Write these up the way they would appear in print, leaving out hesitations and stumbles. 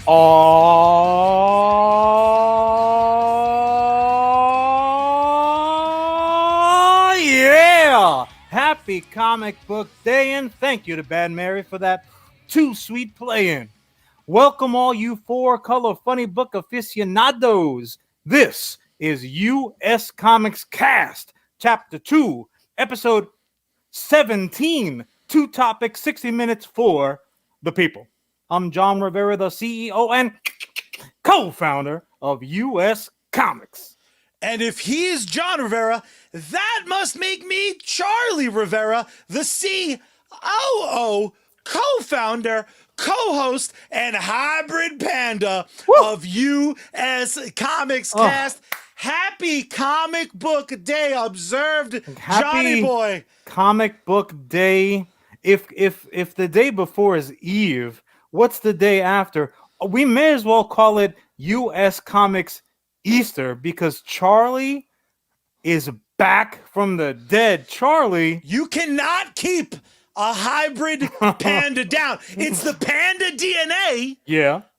Oh, yeah! Happy Comic Book Day, and thank you to Bad Mary for that too sweet play-in. Welcome all you four-color funny book aficionados. This is U.S. Comics Cast, Chapter 2, Episode 17, two topics, 60 minutes for the people. I'm John Rivera, the CEO and co-founder of U.S. Comics. And if he is John Rivera, that must make me Charlie Rivera, the COO, co-founder, co-host, and hybrid panda of U.S. Comics Cast. Happy Comic Book Day observed, Johnny boy. Comic Book Day. If the day before is Eve, what's the day after? We may as well call it U.S. Comics Easter because Charlie is back from the dead. Charlie, you cannot keep a hybrid panda down. It's the panda DNA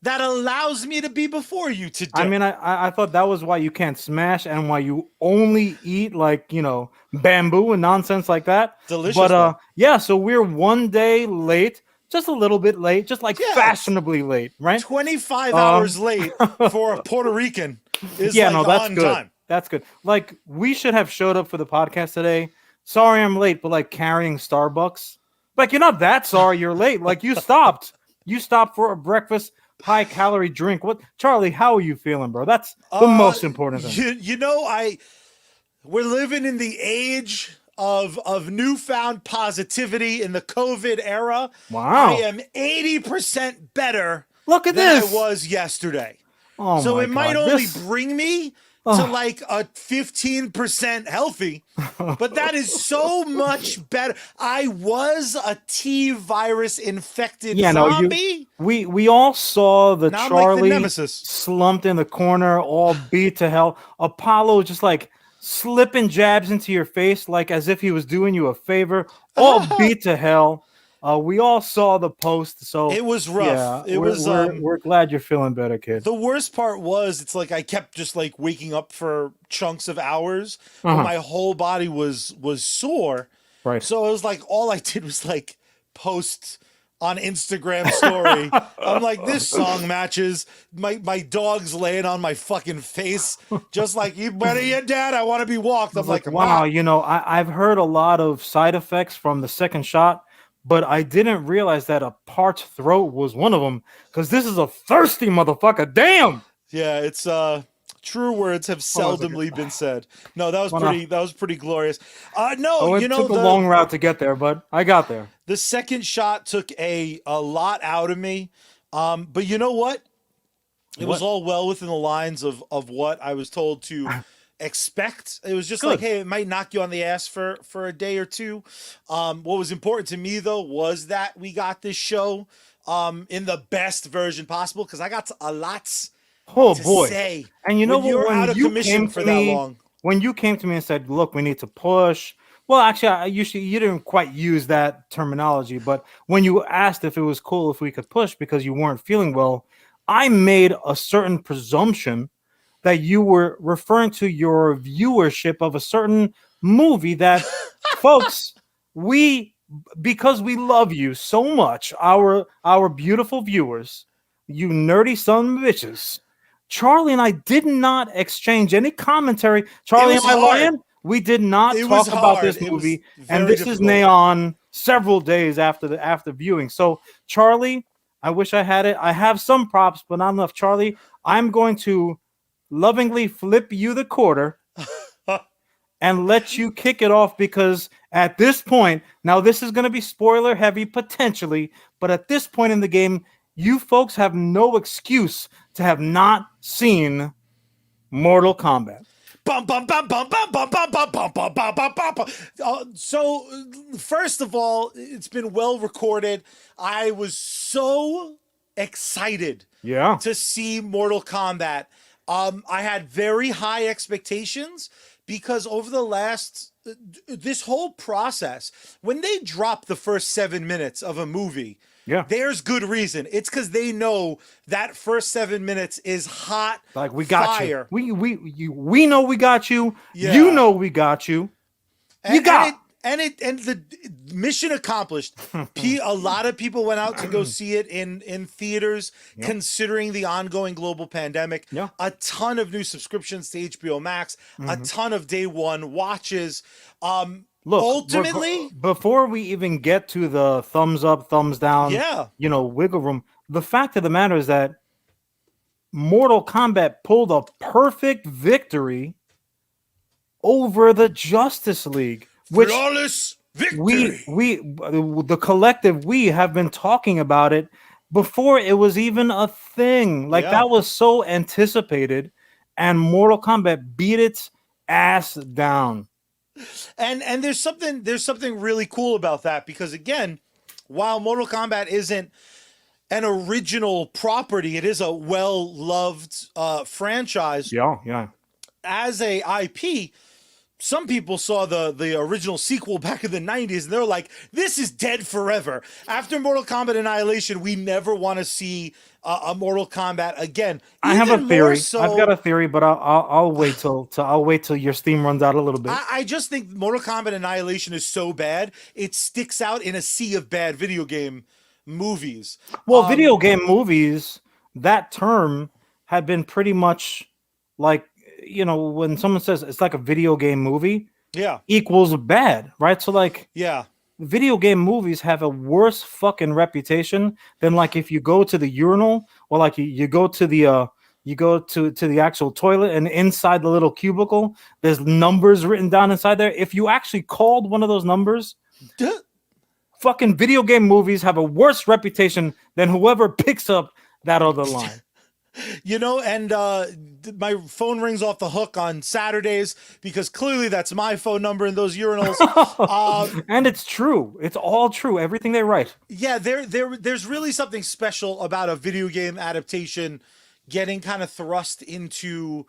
that allows me to be before you today. I mean, I thought that was why you can't smash and why you only eat like, bamboo and nonsense like that. Delicious. But yeah, so we're one day late. Just a little bit late, just like fashionably late, right? 25 hours late for a Puerto Rican is that's on good. time. That's good. Like, we should have showed up for the podcast today. Sorry I'm late, but like carrying Starbucks. Like, you're not that sorry you're late. Like, you stopped. You stopped for a breakfast high-calorie drink. What, Charlie, how are you feeling, bro? That's the most important thing. We're living in the age of newfound positivity in the COVID era. Wow. I am 80% better Look at than this. I was yesterday. Oh so my it might God. only bring me to like a 15% healthy, but that is so much better. I was a T-virus infected zombie. We all saw the now Charlie I'm like the nemesis. slumped in the corner, all beat to hell. Apollo just like slipping jabs into your face like as if he was doing you a favor, all beat to hell. We all saw the post, so it was rough. Yeah, we're glad you're feeling better, kid. The worst part was it's like I kept just like waking up for chunks of hours, but my whole body was sore. Right. So it was like all I did was like post on Instagram story. I'm like, this song matches. My dog's laying on my fucking face, just like, you better your dad. I want to be walked. I'm like, wow. I've heard a lot of side effects from the second shot, but I didn't realize that a parched throat was one of them. Because this is a thirsty motherfucker. Damn. Yeah, it's true words have seldomly been said. No, that was pretty glorious. It took a long route to get there, but I got there. The second shot took a lot out of me. But you know what? It was all well within the lines of what I was told to expect. It was just like, hey, it might knock you on the ass for a day or two. What was important to me though was that we got this show in the best version possible, because I got a lot to say. And you know what? You're out of commission for that long. When you came to me and said, look, we need to push. Well, actually, you didn't quite use that terminology, but when you asked if it was cool if we could push because you weren't feeling well, I made a certain presumption that you were referring to your viewership of a certain movie that, folks, because we love you so much, our beautiful viewers, you nerdy son of bitches, Charlie and I did not exchange any commentary. Charlie, am I lying? We did not talk about this movie, and this is Neon several days after viewing. So, Charlie, I wish I had it. I have some props, but not enough. Charlie, I'm going to lovingly flip you the quarter and let you kick it off, because at this point, now this is going to be spoiler heavy potentially, but at this point in the game, you folks have no excuse to have not seen Mortal Kombat. So, first of all, it's been well recorded. I was so excited to see Mortal Kombat. I had very high expectations because over the last, this whole process, when they drop the first 7 minutes of a movie, Yeah. There's good reason. It's because they know that first 7 minutes is hot Like we got you. fire. We know we got you. You Yeah. know we got you. You And got. and the mission accomplished. A lot of people went out to go see it in theaters, Yep. considering the ongoing global pandemic. Yeah. A ton of new subscriptions to HBO Max, a Mhm. ton of day one watches. Look, Ultimately, before we even get to the thumbs up, thumbs down, yeah, wiggle room, the fact of the matter is that Mortal Kombat pulled a perfect victory over the Justice League, which flawless victory. the collective we have been talking about it before it was even a thing. Like Yeah. that was so anticipated, and Mortal Kombat beat its ass down. And there's something really cool about that, because again, while Mortal Kombat isn't an original property, it is a well-loved franchise. Yeah, yeah. As a IP, some people saw the original sequel back in the 90s and they're like, this is dead forever. After Mortal Kombat Annihilation, we never want to see a Mortal Kombat again. I have a Even theory. more so, I've got a theory, but I'll wait till your steam runs out a little bit. I just think Mortal Kombat Annihilation is so bad, it sticks out in a sea of bad video game movies. Well, video game movies, that term had been pretty much like, when someone says it's like a video game movie, Yeah, equals bad, right? So like yeah. video game movies have a worse fucking reputation than like if you go to the urinal, or like you go to the to the actual toilet, and inside the little cubicle there's numbers written down inside there. If you actually called one of those numbers, fucking video game movies have a worse reputation than whoever picks up that other line. And my phone rings off the hook on Saturdays because clearly that's my phone number in those urinals. And it's true. It's all true. Everything they write. Yeah, there's really something special about a video game adaptation getting kind of thrust into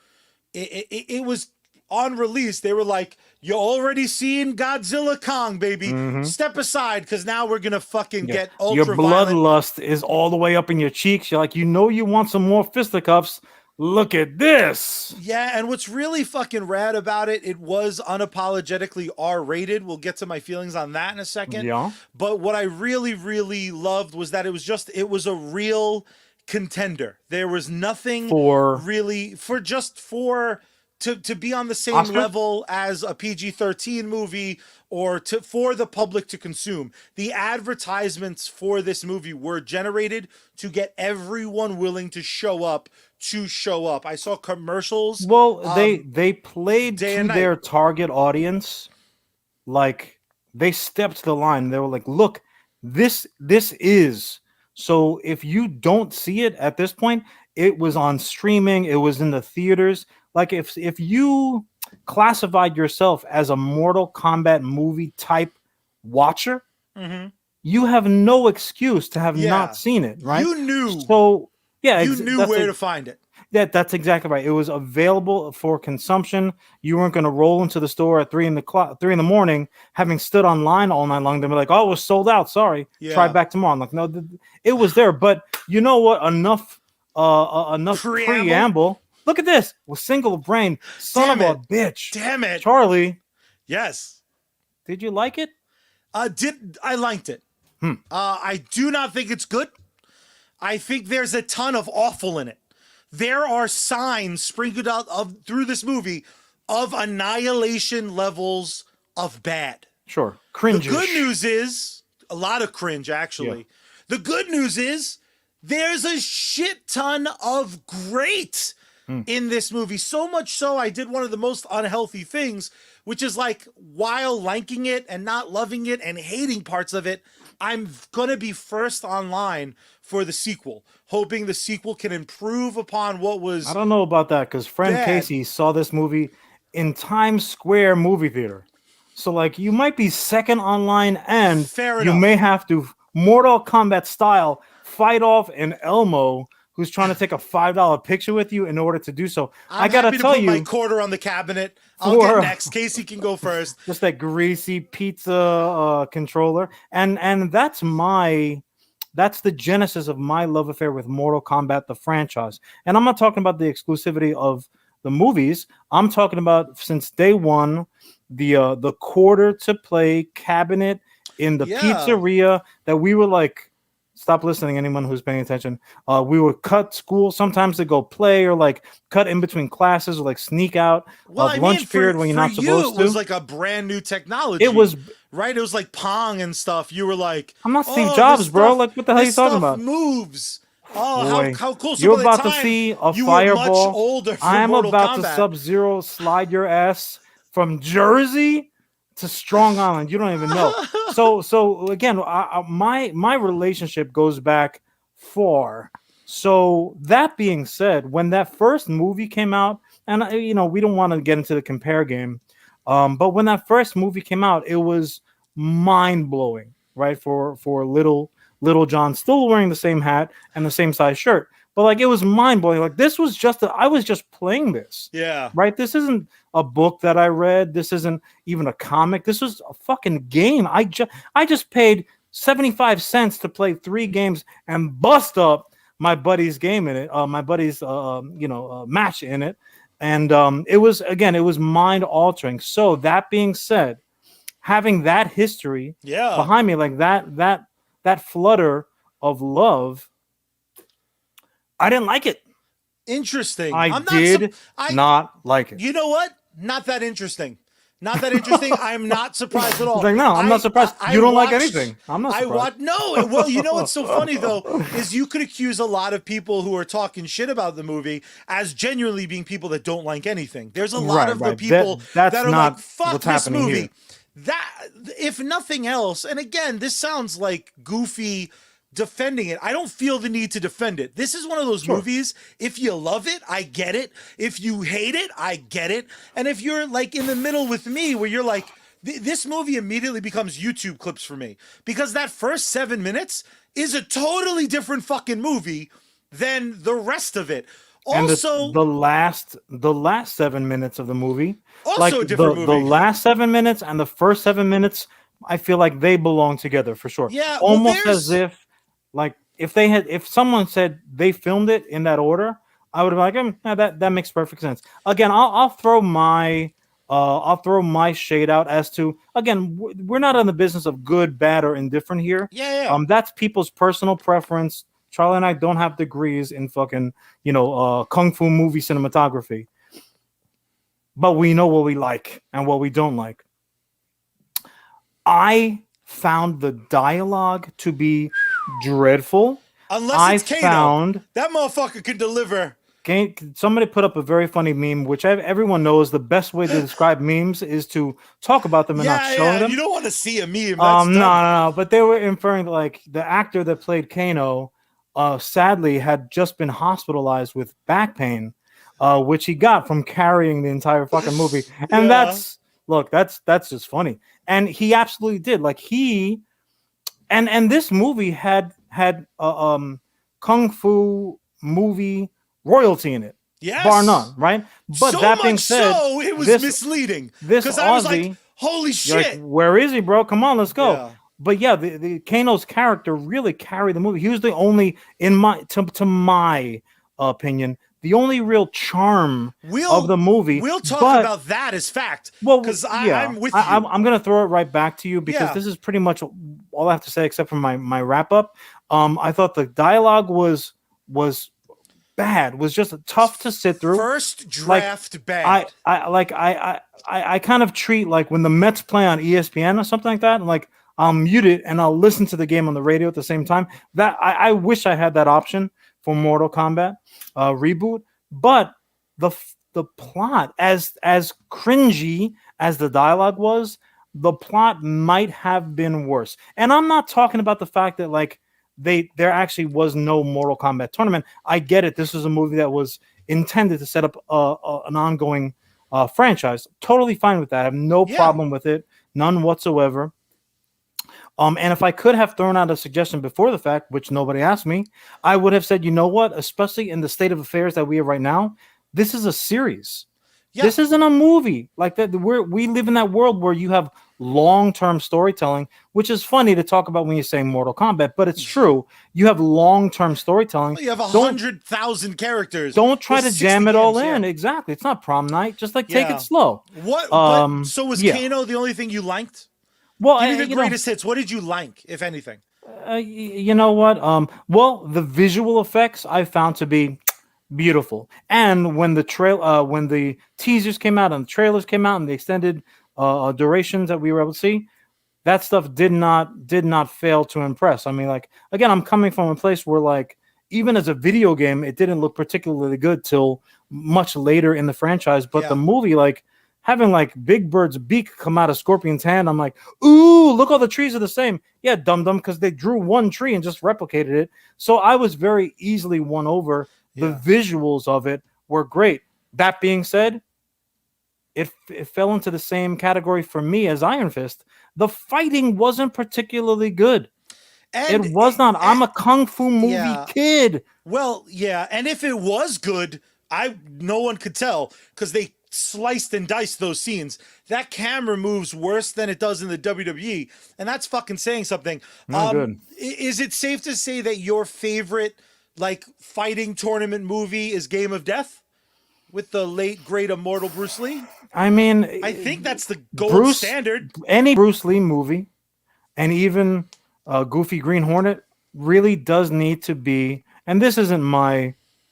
it was on release. They were like, you already seen Godzilla Kong, baby. Step aside, because now we're gonna fucking get ultra Your bloodlust is all the way up in your cheeks. You're like, you want some more fisticuffs. Look at this. Yeah, and what's really fucking rad about it was unapologetically R-rated. We'll get to my feelings on that in a second. Yeah. But what I really, really loved was that it was a real contender. There was nothing to be on the same Oscar? level as a PG-13 movie, or for the public to consume. The advertisements for this movie were generated to get everyone willing to show up. I saw commercials. Well, they played day to and night. their target audience. Like they stepped the line. They were like, look, this is. So if you don't see it at this point, it was on streaming, it was in the theaters. Like if you classified yourself as a Mortal Kombat movie type watcher, you have no excuse to have not seen it, right? You knew. So yeah, you knew where to find it. That's exactly right. It was available for consumption. You weren't going to roll into the store at 3 in the morning, having stood online all night long. They'd be like, "Oh, it was sold out. Sorry, try back tomorrow." I'm like, no, it was there. But you know what? Enough preamble. Look at this. With single brain, son of a bitch. Damn it, Charlie. Yes. Did you like it? I liked it. I do not think it's good. I think there's a ton of awful in it. There are signs sprinkled out through this movie of Annihilation levels of bad. Sure. Cringe. The good news is a lot of cringe, actually. Yeah. The good news is there's a shit ton of great in this movie. So much so, I did one of the most unhealthy things, which is like, while liking it and not loving it and hating parts of it, I'm going to be first online for the sequel, hoping the sequel can improve upon what was... I don't know about that, because friend Casey saw this movie in Times Square movie theater. So, like, you might be second online, and you may have to, Mortal Kombat style, fight off an Elmo who's trying to take a $5 picture with you in order to do so. I got to tell you, my quarter on the cabinet. I'll get next. Casey can go first. Just that greasy pizza controller. And that's my that's the genesis of my love affair with Mortal Kombat, the franchise. And I'm not talking about the exclusivity of the movies. I'm talking about since day one, the quarter to play cabinet in the Yeah. pizzeria that we were like, stop listening, anyone who's paying attention. We would cut school sometimes to go play, or like cut in between classes, or like sneak out Well, of I mean, lunch period when you're for not you, supposed it was to. like a brand new technology. It was. Right. It was like Pong and stuff. You were like, I'm not Steve oh, Jobs, bro. Like, what the hell are you this talking stuff about? moves. Oh, Boy, how cool. So you're by the about to time see a you were much fireball. older for I'm Mortal about to Kombat. Sub-Zero slide your ass from Jersey to Strong Island. You don't even know. So again, my relationship goes back far. So that being said, when that first movie came out, and we don't want to get into the compare game, but when that first movie came out, it was mind blowing, right? For little John, still wearing the same hat and the same size shirt, but like it was mind blowing. Like this was I was just playing this, Yeah. right? This isn't a book that I read. This isn't even a comic. This was a fucking game. I just paid 75 cents to play 3 games and bust up my buddy's game in it, my buddy's match in it, and it was mind altering. So that being said, having that history Yeah. behind me, like that flutter of love, I didn't like it. Interesting. I did not like it. You know what? Not that interesting. Not that interesting. I'm not surprised at all. Like, no, I'm not surprised. You don't like anything. I'm not surprised. No. Well, you know what's so funny though is you could accuse a lot of people who are talking shit about the movie as genuinely being people that don't like anything. There's a lot of the people that are like, "Fuck this movie." Here. That, if nothing else, and again, this sounds like goofy defending it. I don't feel the need to defend it. This is one of those movies. If you love it, I get it. If you hate it, I get it. And if you're like in the middle with me, where you're like, this movie immediately becomes YouTube clips for me, because that first 7 minutes is a totally different fucking movie than the rest of it. Also, and the last 7 minutes of the movie, also like a different movie. The last 7 minutes and the first 7 minutes, I feel like they belong together for sure. Yeah, almost as if. Like if someone said they filmed it in that order, I would have been like, that makes perfect sense. Again, I'll throw my shade out as to, again, we're not in the business of good, bad, or indifferent here. Yeah. That's people's personal preference. Charlie and I don't have degrees in fucking kung fu movie cinematography, but we know what we like and what we don't like. I found the dialogue to be dreadful. Unless it's Kano. That motherfucker can deliver. Somebody put up a very funny meme, which everyone knows the best way to describe memes is to talk about them and not show them. You don't want to see a meme. No. But they were inferring like the actor that played Kano, sadly had just been hospitalized with back pain, which he got from carrying the entire fucking movie. And that's just funny. And he absolutely did. Like and this movie had kung fu movie royalty in it. Yes. Bar none, right? But so that being said, it was misleading. Because I was like, holy shit. Like, where is he, bro? Come on, let's go. Yeah. But yeah, the Kano's character really carried the movie. He was the only, to my opinion, the only real charm of the movie. We'll talk about that as fact. Well, because I'm with you. I'm going to throw it right back to you because this is pretty much all I have to say except for my wrap up. I thought the dialogue was bad. Was just tough to sit through. First draft bad. I kind of treat like when the Mets play on ESPN or something like that, and like I'll mute it and I'll listen to the game on the radio at the same time. That I wish I had that option for Mortal Kombat reboot, but the plot, as cringy as the dialogue was, the plot might have been worse. And I'm not talking about the fact that like there actually was no Mortal Kombat tournament. I get it. This was a movie that was intended to set up an ongoing franchise. Totally fine with that. I have no problem with it, none whatsoever. And if I could have thrown out a suggestion before the fact, which nobody asked me, I would have said, you know what? Especially in the state of affairs that we have right now, this is a series. Yeah. This isn't a movie like that. We live in that world where you have long-term storytelling, which is funny to talk about when you're saying Mortal Kombat, but it's true. You have long-term storytelling. Well, you have Don't 100,000 characters. don't try There's to 60 jam it all games, in. yeah. Exactly. It's not prom night. Just like take it Yeah. slow. What? But so was Yeah. Kano the only thing you liked? Well, Give me the you know, greatest hits. What did you like, if anything? you know what? Well, the visual effects I found to be beautiful, and when the teasers came out and the trailers came out and the extended durations that we were able to see, that stuff did not fail to impress. I mean, like again, I'm coming from a place where like even as a video game, it didn't look particularly good till much later in the franchise. But the Yeah. movie, like having like Big Bird's beak come out of Scorpion's hand, I'm like, ooh, look, all the trees are the same. Yeah, dum dum, because they drew one tree and just replicated it. So I was very easily won over. The Yeah. visuals of it were great. That being said, it fell into the same category for me as Iron Fist. The fighting wasn't particularly good. And It was not. I'm a kung fu movie yeah. kid. Well, yeah, and if it was good, no one could tell because they sliced and diced those scenes. That camera moves worse than it does in the WWE, and that's fucking saying something. Not good. Is it safe to say that your favorite like fighting tournament movie is Game of Death with the late great immortal Bruce Lee? I mean, I think that's the gold standard. Any Bruce Lee movie, and even Goofy Green Hornet, really does need to be. And this isn't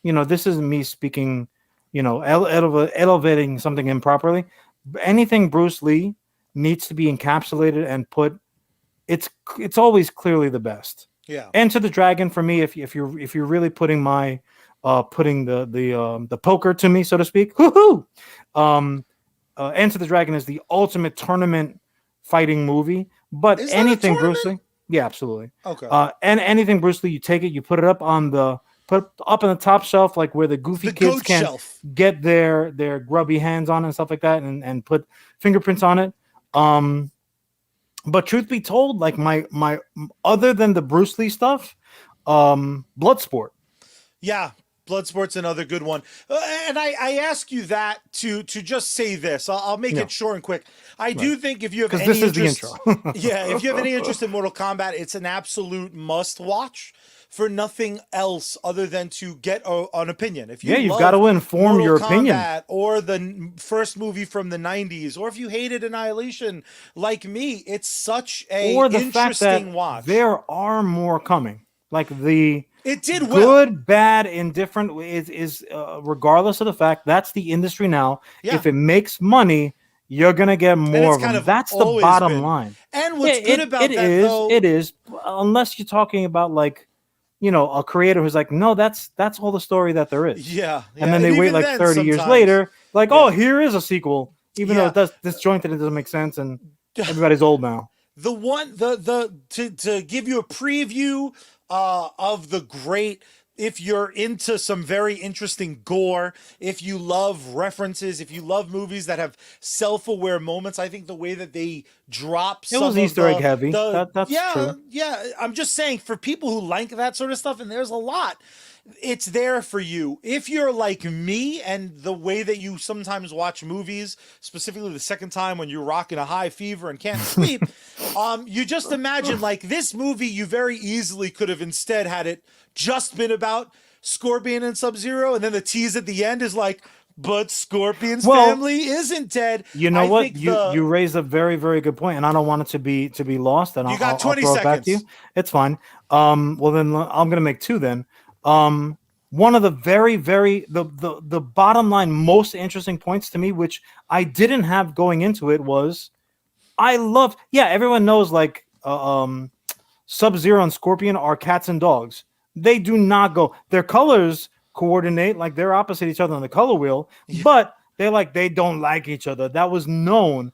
this isn't me speaking, elevating something improperly. Anything Bruce Lee needs to be encapsulated and put. It's always clearly the best. Yeah. Enter the Dragon for me. If you're really putting my putting the poker to me, so to speak. Woohoo! Enter the Dragon is the ultimate tournament fighting movie. But Is that a anything Bruce tournament? Lee, yeah, absolutely. Okay. And anything Bruce Lee, you take it, you put it up on the top shelf, like where the goofy The kids goat can shelf. get their grubby hands on it and stuff like that, and put fingerprints on it. But truth be told, like my other than the Bruce Lee stuff, Bloodsport. Yeah, Bloodsport's another good one. And I ask you that to just say this. I'll make it short and quick. I do think if you have any Because this is interest, the intro. yeah, if you have any interest in Mortal Kombat, it's an absolute must watch for nothing else other than to get an opinion. If you you've got to inform Mortal your Kombat opinion. or the first movie from the 90s, or if you hated Annihilation like me, it's such a Or the fact that interesting watch. there are more coming. Like It did well. good, bad, indifferent is regardless of the fact that's the industry now. Yeah. If it makes money, you're gonna get more of kind them. of That's the always bottom been. line. And what's good about that, though, it is, unless you're talking about like, a creator who's like, no, that's all the story that there is. yeah, And then they wait even like then 30 years sometimes- later, like, oh, here is a sequel, even though Yeah. it does disjointed, it doesn't make sense, and everybody's old now. To give you a preview of the great, if you're into some very interesting gore, if you love references, if you love movies that have self-aware moments, I think the way that they drop It was Easter egg heavy. That's true. Yeah, I'm just saying for people who like that sort of stuff, and there's a lot, it's there for you. If you're like me and the way that you sometimes watch movies, specifically the second time when you're rocking a high fever and can't sleep, you just imagine like this movie, you very easily could have instead had it just been about Scorpion and Sub-Zero, and then the tease at the end is like, but Scorpion's family isn't dead. You know what? You raised a very, very good point, and I don't want it to be lost. And You got I'll 20 throw it back to you. seconds. It's fine. Well then I'm gonna make two then. One of the very, very the bottom line most interesting points to me, which I didn't have going into it, was I love. Yeah, everyone knows like Sub-Zero and Scorpion are cats and dogs. They do not go. Their colors coordinate, like they're opposite each other on the color wheel, but they don't like each other. That was known.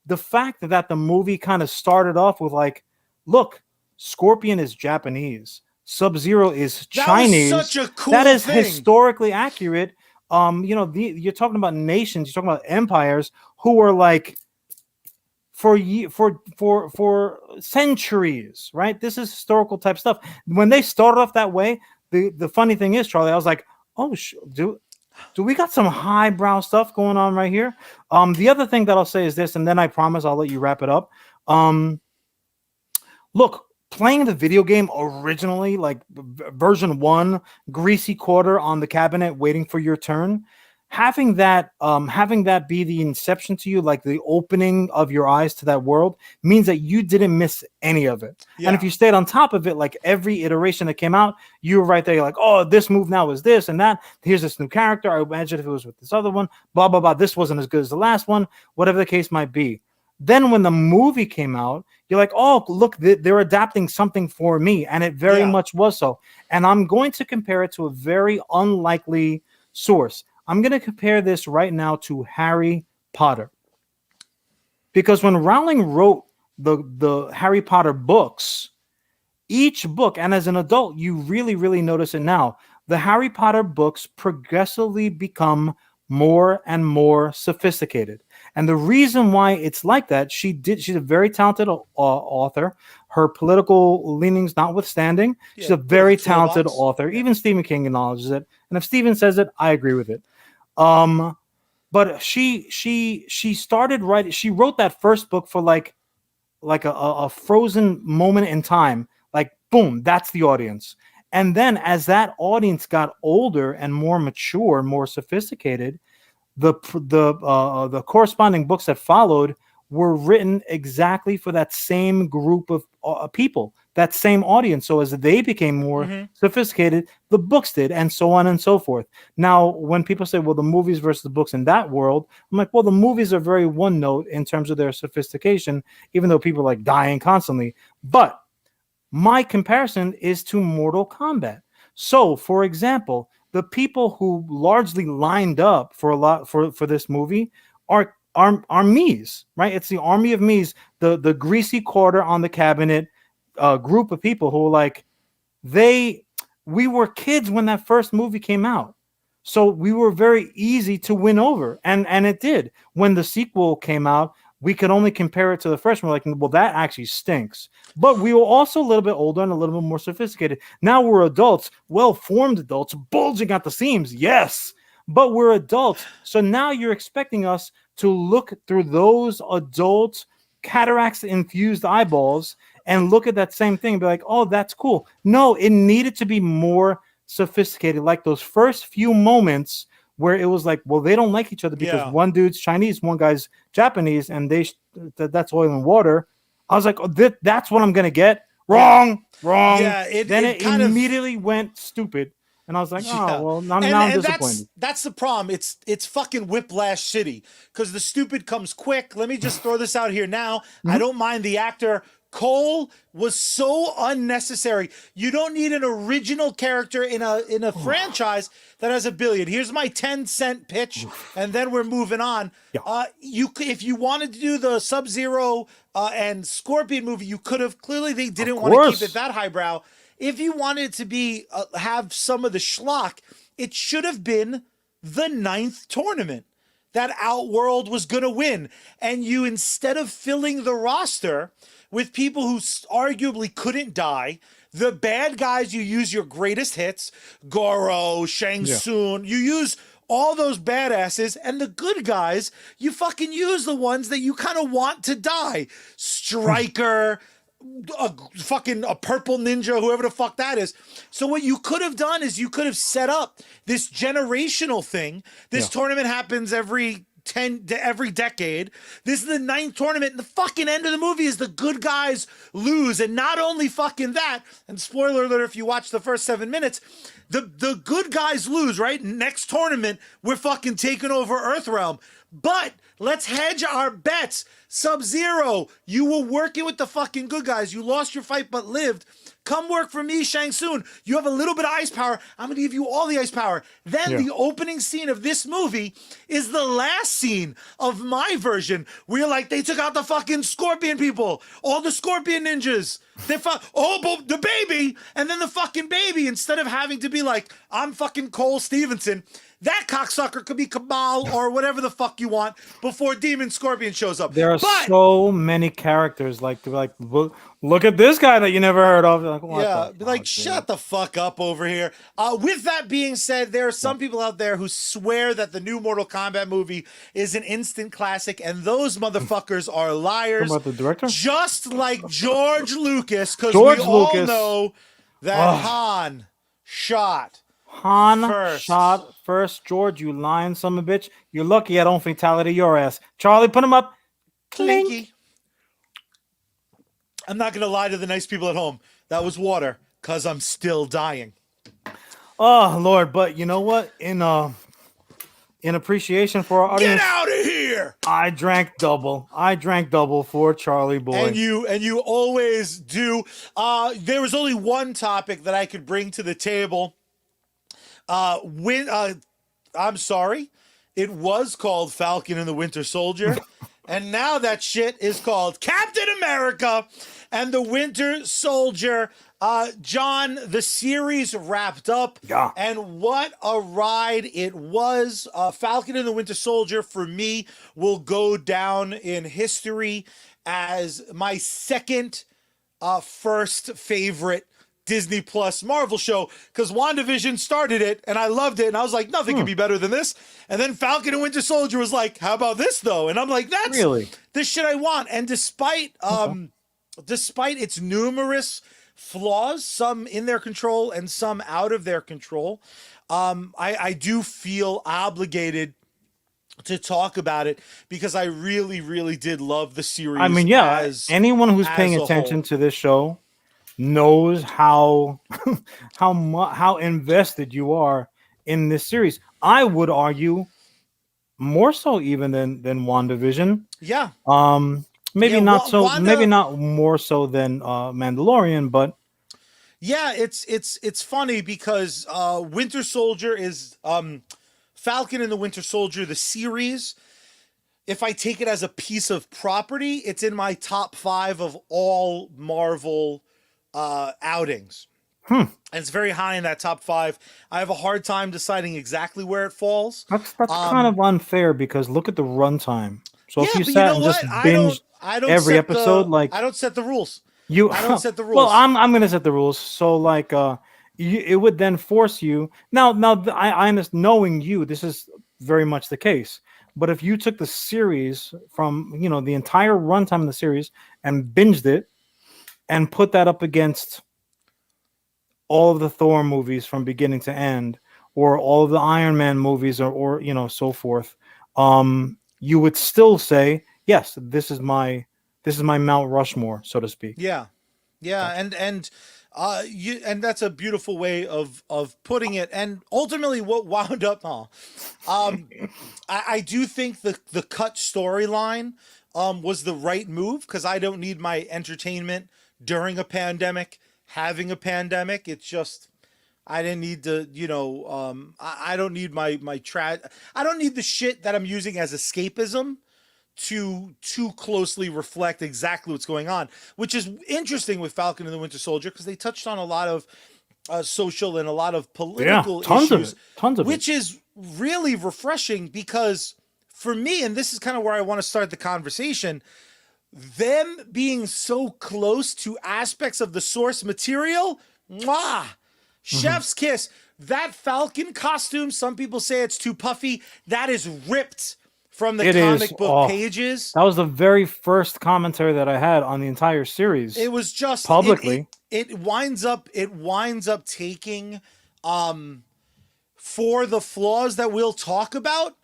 The fact that the movie kind of started off with like, look, Scorpion is Japanese, Sub-Zero is Chinese. That was such a cool That is thing. historically accurate. You're talking about nations, you're talking about empires who are like for centuries, right? This is historical type stuff. When they started off that way, the funny thing is, Charlie, I was like, oh, dude, So we got some highbrow stuff going on right here. The other thing that I'll say is this, and then I promise I'll let you wrap it up. Look, playing the video game originally, like version one, greasy quarter on the cabinet, waiting for your turn. Having that be the inception to you, like the opening of your eyes to that world, means that you didn't miss any of it. Yeah. And if you stayed on top of it, like every iteration that came out, you were right there. You're like, oh, this move now is this and that. Here's this new character. I imagine if it was with this other one, blah blah blah. This wasn't as good as the last one. Whatever the case might be. Then when the movie came out, you're like, oh, look, they're adapting something for me. And it very much was so. And I'm going to compare it to a very unlikely source. I'm going to compare this right now to Harry Potter. Because when Rowling wrote the Harry Potter books, each book, and as an adult, you really, really notice it now, the Harry Potter books progressively become more and more sophisticated. And the reason why it's like that, she's a very talented author. Her political leanings notwithstanding, she's a very talented author. Even Stephen King acknowledges it. And if Stephen says it, I agree with it. But she started writing. She wrote that first book for like a frozen moment in time. Like, boom, that's the audience. And then as that audience got older and more mature, more sophisticated, the corresponding books that followed were written exactly for that same group of people, that same audience. So as they became more sophisticated, the books did, and so on and so forth. Now, when people say, well, the movies versus the books in that world, I'm like, well, the movies are very one note in terms of their sophistication, even though people are like dying constantly. But my comparison is to Mortal Kombat. So, for example, the people who largely lined up for this movie are me's, right? It's the army of me's, the greasy quarter on the cabinet group of people who like we were kids when that first movie came out. So we were very easy to win over. And it did. When the sequel came out, we could only compare it to the first one. We're like, well, that actually stinks. But we were also a little bit older and a little bit more sophisticated. Now we're adults, well-formed adults, bulging at the seams. Yes, but we're adults. So now you're expecting us to look through those adult cataracts-infused eyeballs and look at that same thing and be like, oh, that's cool. No, it needed to be more sophisticated. Like those first few moments where it was like, well, they don't like each other because one dude's Chinese, one guy's Japanese, and that's oil and water. I was like, oh, that's what I'm going to get. Wrong. Yeah, then it immediately went stupid. And I was like, oh, well, now I'm disappointed. That's the problem. It's fucking Whiplash City because the stupid comes quick. Let me just throw this out here now. I don't mind the actor. Cole was so unnecessary. You don't need an original character in a franchise that has a billion. Here's my 10-cent pitch, and then we're moving on. Yeah. If you wanted to do the Sub-Zero and Scorpion movie, you could have. Clearly, they didn't want to keep it that highbrow. If you wanted to be have some of the schlock, it should have been the 9th tournament that Outworld was going to win. And you, instead of filling the roster with people who arguably couldn't die, the bad guys, you use your greatest hits, Goro, Shang Tsung, you use all those badasses, and the good guys, you fucking use the ones that you kind of want to die. Striker, a purple ninja, whoever the fuck that is. So what you could have done is you could have set up this generational thing. This tournament happens every decade. This is the 9th tournament, and the fucking end of the movie is the good guys lose. And not only fucking that, and spoiler alert if you watch the first 7 minutes, the good guys lose, right? Next tournament, we're fucking taking over Earthrealm. But let's hedge our bets. Sub-Zero, you were working with the fucking good guys. You lost your fight but lived. Come work for me, Shang Tsung. You have a little bit of ice power. I'm going to give you all the ice power. Then the opening scene of this movie is the last scene of my version where you're like, they took out the fucking Scorpion people. All the Scorpion ninjas. But the baby. And then the fucking baby, instead of having to be like, I'm fucking Cole Stevenson, that cocksucker could be Kamal or whatever the fuck you want before Demon Scorpion shows up. There are But so many characters. Like look at this guy that you never heard of. Like, what yeah, the be like, fuck, shut dude? the fuck up over here. With that being said, there are some people out there who swear that the new Mortal Kombat movie is an instant classic, and those motherfuckers are Talking liars. about the director, Just like George Lucas, because we George all Lucas. know that Han shot Han first. shot first. George, you lying son of a bitch. You're lucky I don't fatality your ass. Charlie, put him up. Clink. Clinky. I'm not gonna lie to the nice people at home. That was water, cause I'm still dying. Oh Lord, but you know what? In appreciation for our audience, Get out of here! I drank double. I drank double for Charlie boy. And you always do. There was only one topic that I could bring to the table. I'm sorry, it was called Falcon and the Winter Soldier, and now that shit is called Captain America and the Winter Soldier. John, the series wrapped up, Yeah. and what a ride it was. Falcon and the Winter Soldier, for me, will go down in history as my second first favorite Disney Plus Marvel show, because WandaVision started it and I loved it and I was like, nothing can be better than this. And then Falcon and Winter Soldier was like, how about this though? And I'm like, that's Really? the shit I want. And despite its numerous flaws, some in their control and some out of their control, I do feel obligated to talk about it because I really, really did love the series. I mean, yeah, anyone who's paying as a attention whole. to this show knows how how invested you are in this series. I would argue more so even than WandaVision. Yeah. Maybe Yeah, not so. Wanda- Maybe not more so than Mandalorian, but Yeah, it's funny because Winter Soldier is Falcon and the Winter Soldier, the series. If I take it as a piece of property, it's in my top 5 of all Marvel outings. And it's very high in that top 5. I have a hard time deciding exactly where it falls. that's kind of unfair because look at the runtime. So if Yeah, you but sat you know and what? just I binged don't every set episode, like I don't set the rules. you, I don't set the well, rules. I'm gonna set the rules. So like it would then force you I understand, knowing you, this is very much the case. But if you took the series from the entire runtime of the series and binged it and put that up against all of the Thor movies from beginning to end, or all of the Iron Man movies, or so forth, you would still say, yes, this is my Mount Rushmore, so to speak. Yeah, and that's a beautiful way of putting it. And ultimately, what wound up, I do think the cut storyline was the right move because I don't need my entertainment during a pandemic. Having a pandemic, it's just I didn't need to, I don't need I don't need the shit that I'm using as escapism to too closely reflect exactly what's going on, which is interesting with Falcon and the Winter Soldier because they touched on a lot of social and a lot of political issues, tons of which is really refreshing because for me, and this is kind of where I want to start the conversation, them being so close to aspects of the source material, chef's kiss. That Falcon costume, some people say it's too puffy. That is ripped from the comic book pages. That was the very first commentary that I had on the entire series. It was just publicly. It winds up taking for the flaws that we'll talk about.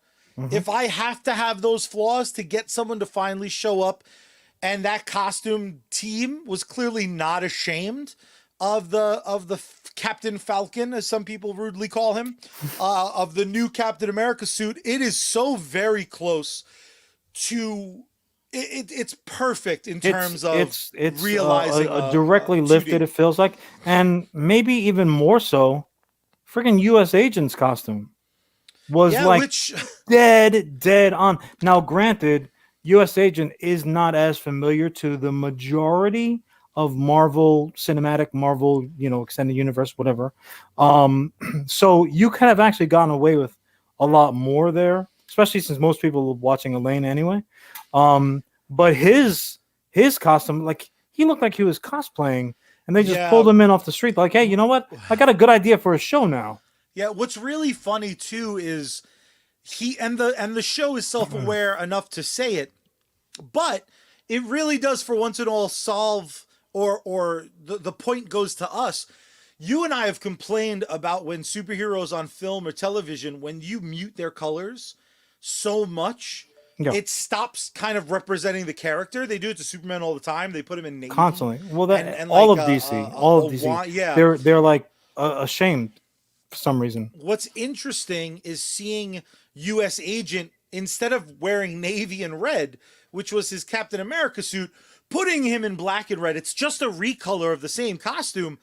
If I have to have those flaws to get someone to finally show up, and that costume team was clearly not ashamed of the Captain Falcon, as some people rudely call him, of the new Captain America suit. It is so very close to it's perfect in terms of it's realizing directly lifted. It feels like, and maybe even more so, freaking U.S. Agent's costume was dead on. Now, granted, U.S. Agent is not as familiar to the majority of Marvel Cinematic, Marvel, extended universe, whatever. So you could have actually gotten away with a lot more there, especially since most people are watching Elaine anyway. But his costume, like he looked like he was cosplaying, and they just Yeah. pulled him in off the street. Like, hey, you know what? I got a good idea for a show now. Yeah, what's really funny too is the show is self-aware enough to say it, but it really does for once and all solve or the point goes to us. You and I have complained about when superheroes on film or television, when you mute their colors so much, Yeah, it stops kind of representing the character. They do it to Superman all the time. They put him in navy constantly. Well, that and all like of DC, all of DC, yeah. they're like ashamed for some reason. What's interesting is seeing U.S. Agent, instead of wearing navy and red, which was his Captain America suit, putting him in black and red. It's just a recolor of the same costume.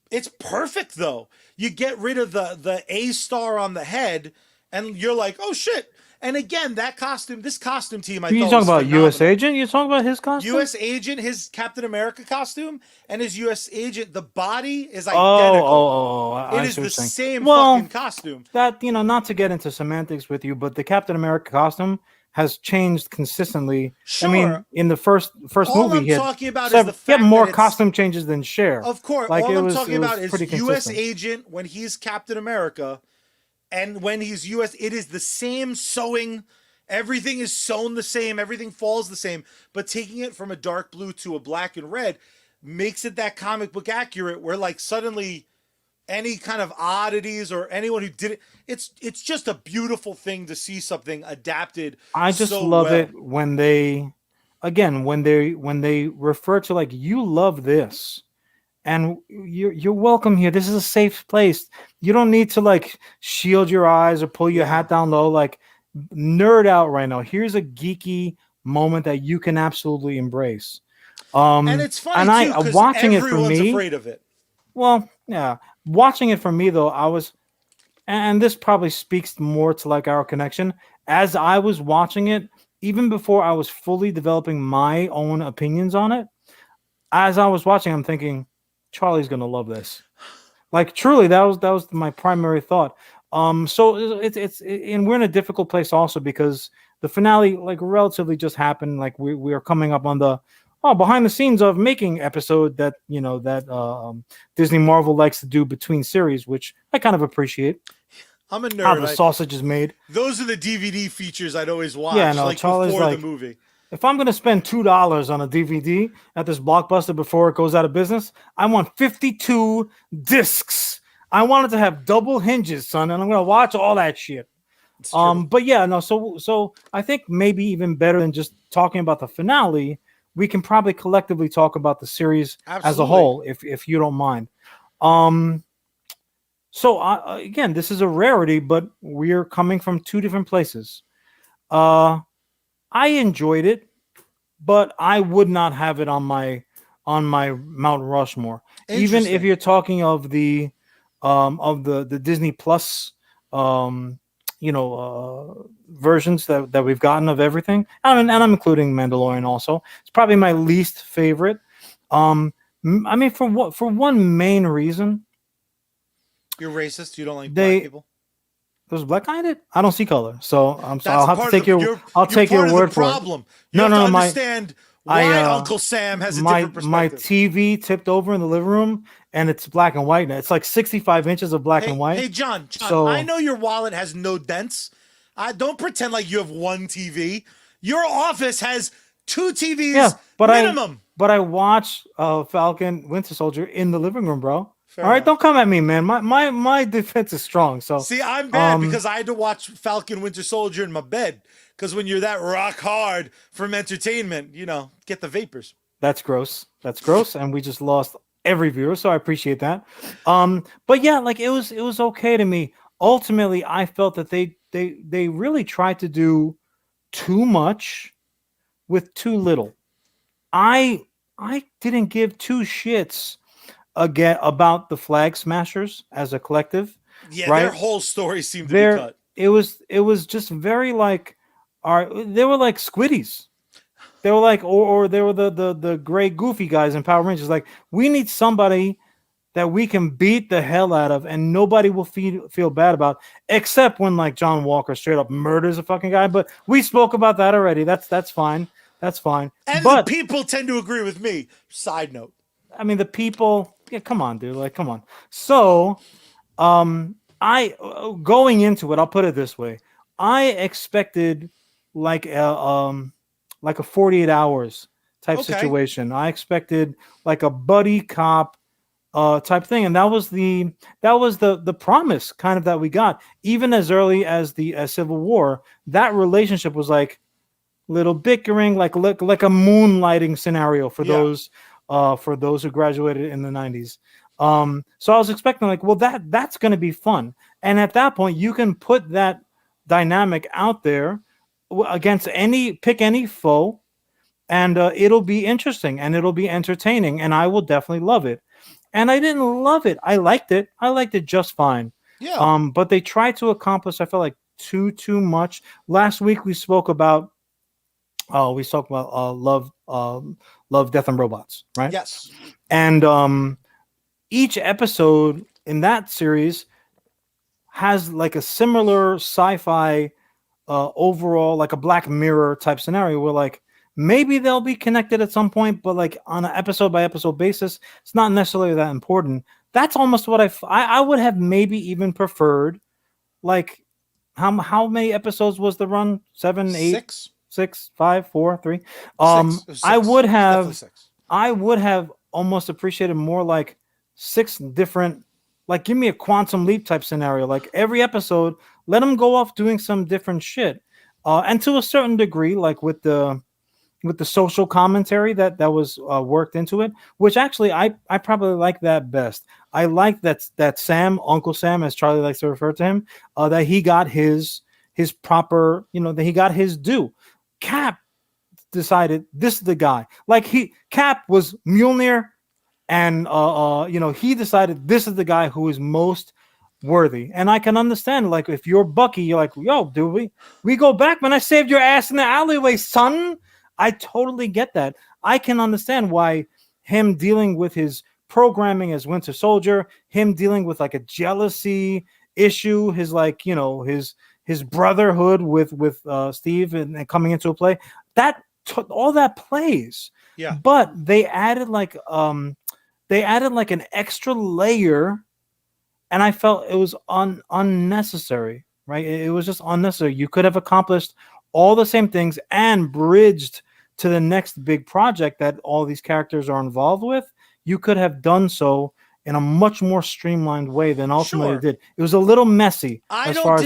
It's perfect though. You get rid of the A star on the head, and you're like, oh shit. And again, this costume team, I You thought talking was about phenomenal. U.S. Agent? You talking about his costume? U.S. Agent, his Captain America costume, and his U.S. Agent, the body is Oh, identical. I It is see what the you're saying. same Well, fucking costume. that, not to get into semantics with you, but the Captain America costume has changed consistently. Sure. I mean, in the first All movie, I'm he had talking about is the he had fact more that it's, costume changes than Cher. of course, Like all I'm it talking was about is pretty U.S. consistent. Agent when he's Captain America, and when he's U.S., it is the same sewing. Everything is sewn the same. Everything falls the same. But taking it from a dark blue to a black and red makes it that comic book accurate. Where like suddenly, any kind of oddities or anyone who did it's just a beautiful thing to see something adapted. I just so love well. it when they, again, when they refer to like, you love this, and you're welcome here. This is a safe place. You don't need to like shield your eyes or pull your Yeah. hat down low. Like, nerd out right now. Here's a geeky moment that you can absolutely embrace. And it's funny too because watching it for everyone's me. afraid of it. Well, yeah, watching it for me though, I was, and this probably speaks more to like our connection. As I was watching it, even before I was fully developing my own opinions on it, as I was watching, I'm thinking, Charlie's gonna love this. Like truly, that was my primary thought. So and we're in a difficult place also because the finale like relatively just happened. Like we are coming up on the behind the scenes of making episode that Disney Marvel likes to do between series, which I kind of appreciate. I'm a nerd. How the sausage is made. Those are the DVD features I'd always watch. Yeah, no, like Charlie's before like, the movie. If I'm gonna spend $2 on a DVD at this Blockbuster before it goes out of business, I want 52 discs. I want it to have double hinges, son, and I'm gonna watch all that shit. But yeah, no. So I think maybe even better than just talking about the finale, we can probably collectively talk about the series as a whole, if you don't mind. So again, this is a rarity, but we're coming from two different places. I enjoyed it, but I would not have it on my Mount Rushmore. Even if you're talking of the Disney Plus versions that we've gotten of everything. And I'm including Mandalorian also. It's probably my least favorite. I mean for one main reason. You're racist. You don't like black people. There's black guy in it. I don't see color, so I'll have to take I'll take your word for it. You have to understand why Uncle Sam has a different perspective. My TV tipped over in the living room, and it's black and white. It's like 65 inches of black and white. Hey, John, so, I know your wallet has no dents. Don't pretend like you have one TV. Your office has 2 TVs minimum. But I watch Falcon Winter Soldier in the living room, bro. All right, don't come at me, man. My defense is strong. So see, I'm bad because I had to watch Falcon Winter Soldier in my bed. Because when you're that rock hard from entertainment, get the vapors. That's gross. And we just lost every viewer, so I appreciate that. But yeah, like it was okay to me. Ultimately, I felt that they really tried to do too much with too little. I didn't give 2 shits again about the Flag Smashers as a collective. Yeah, right? Their whole story seemed to be cut. It was just very like, they were like Squiddies. They were like, or they were the gray goofy guys in Power Rangers. Like, we need somebody that we can beat the hell out of and nobody will feel bad about, except when like John Walker straight up murders a fucking guy. But we spoke about that already. That's fine. That's fine. And the But people tend to agree with me. Side note. I mean, the people, yeah, come on, dude. Like, come on. So, I going into it, I'll put it this way. I expected like a 48 hours type Okay. situation. I expected like a buddy cop type thing, and that was the promise kind of that we got. Even as early as the Civil War, that relationship was like little bickering, like a moonlighting scenario for those who graduated in the 90s. So I was expecting like, well, that's going to be fun, and at that point, you can put that dynamic out there against pick any foe, and it'll be interesting and it'll be entertaining, and I will definitely love it. And I didn't love it. I liked it. I liked it just fine. Yeah. But they tried to accomplish, I felt like too much. Last week we spoke about love, death, and robots, right? Yes. And each episode in that series has like a similar sci-fi overall, like a Black Mirror type scenario where like maybe they'll be connected at some point, but like on an episode by episode basis, it's not necessarily that important. That's almost what I would have maybe even preferred. Like, how many episodes was the run? 7, 8, 6, 5, 4, 3. Six. I would have, Six. I would have almost appreciated more like 6 different. Like, give me a Quantum Leap type scenario. Like every episode, let them go off doing some different shit. And to a certain degree, like with the social commentary that was worked into it, which actually I probably like that best. I like that Sam, Uncle Sam, as Charlie likes to refer to him, that he got his proper, that he got his due. Cap decided this is the guy. Like Cap was Mjolnir, and he decided this is the guy who is most worthy. And I can understand, like, if you're Bucky, you're like, yo, dude, we go back when I saved your ass in the alleyway, son. I totally get that. I can understand why him dealing with his programming as Winter Soldier, him dealing with like a jealousy issue, his like, his brotherhood with Steve and coming into a play, that all that plays. Yeah. But they added like an extra layer, and I felt it was unnecessary, right? It was just unnecessary. You could have accomplished all the same things and bridged to the next big project that all these characters are involved with. You could have done so in a much more streamlined way than ultimately it did. It was a little messy. I don't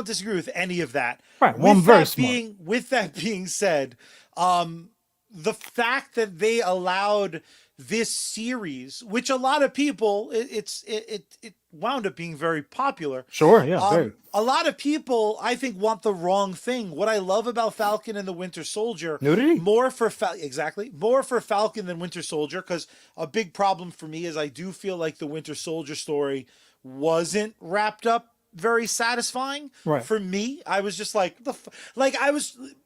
disagree with any of that. Right. Well, I'm very smart. With that being said, the fact that they allowed this series, which a lot of people, it wound up being very popular. Sure, yeah, very. A lot of people, I think, want the wrong thing. What I love about Falcon and the Winter Soldier, nudity, more for Falcon than Winter Soldier, because a big problem for me is I do feel like the Winter Soldier story wasn't wrapped up very satisfying. Right. For me, I was just like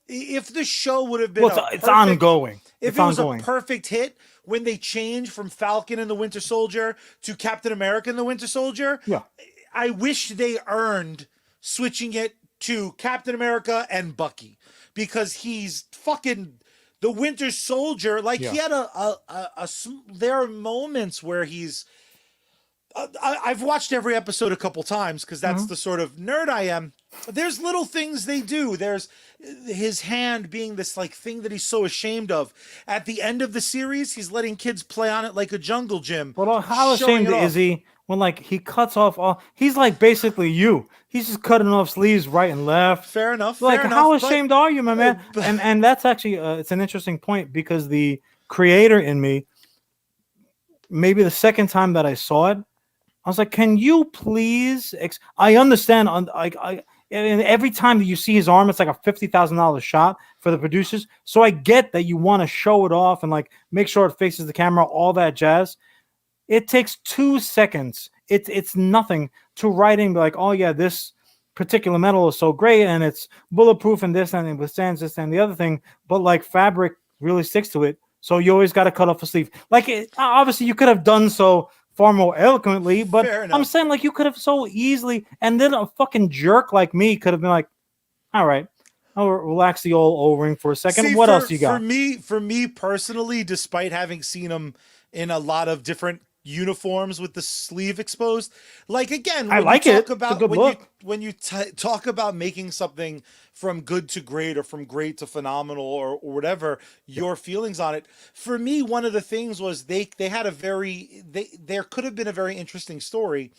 if the show would have been it's ongoing. If it was a perfect hit when they changed from Falcon and the Winter Soldier to Captain America and the Winter Soldier, yeah, I wish they earned switching it to Captain America and Bucky, because he's fucking the Winter Soldier. Like, he had there are moments where he's I've watched every episode a couple times because that's the sort of nerd I am. There's little things they do. There's his hand being this like thing that he's so ashamed of. At the end of the series, he's letting kids play on it like a jungle gym. Well, how ashamed is he when like he cuts off all? He's like basically you. He's just cutting off sleeves right and left. Fair enough. Like, how ashamed are you, my man? And that's actually it's an interesting point, because the creator in me, maybe the second time that I saw it, I was like, can you please? I understand. And every time that you see his arm, it's like a $50,000 shot for the producers. So I get that you want to show it off and like make sure it faces the camera, all that jazz. It takes 2 seconds. It's nothing to write and be like, oh yeah, this particular metal is so great and it's bulletproof and this and it withstands this and the other thing. But like fabric really sticks to it. So you always got to cut off a sleeve. Like, obviously you could have done so far more eloquently. But Fair I'm enough. saying like you could have so easily, and then a fucking jerk like me could have been like, all right, I'll relax the old O-ring for a second. See, What else you got? for me personally, despite having seen him in a lot of different uniforms with the sleeve exposed, like again, I when you like talk it. It's a about good look. talk about making something from good to great or from great to phenomenal or whatever Yeah. your feelings on it, for me, one of the things was they had a very there could have been a very interesting story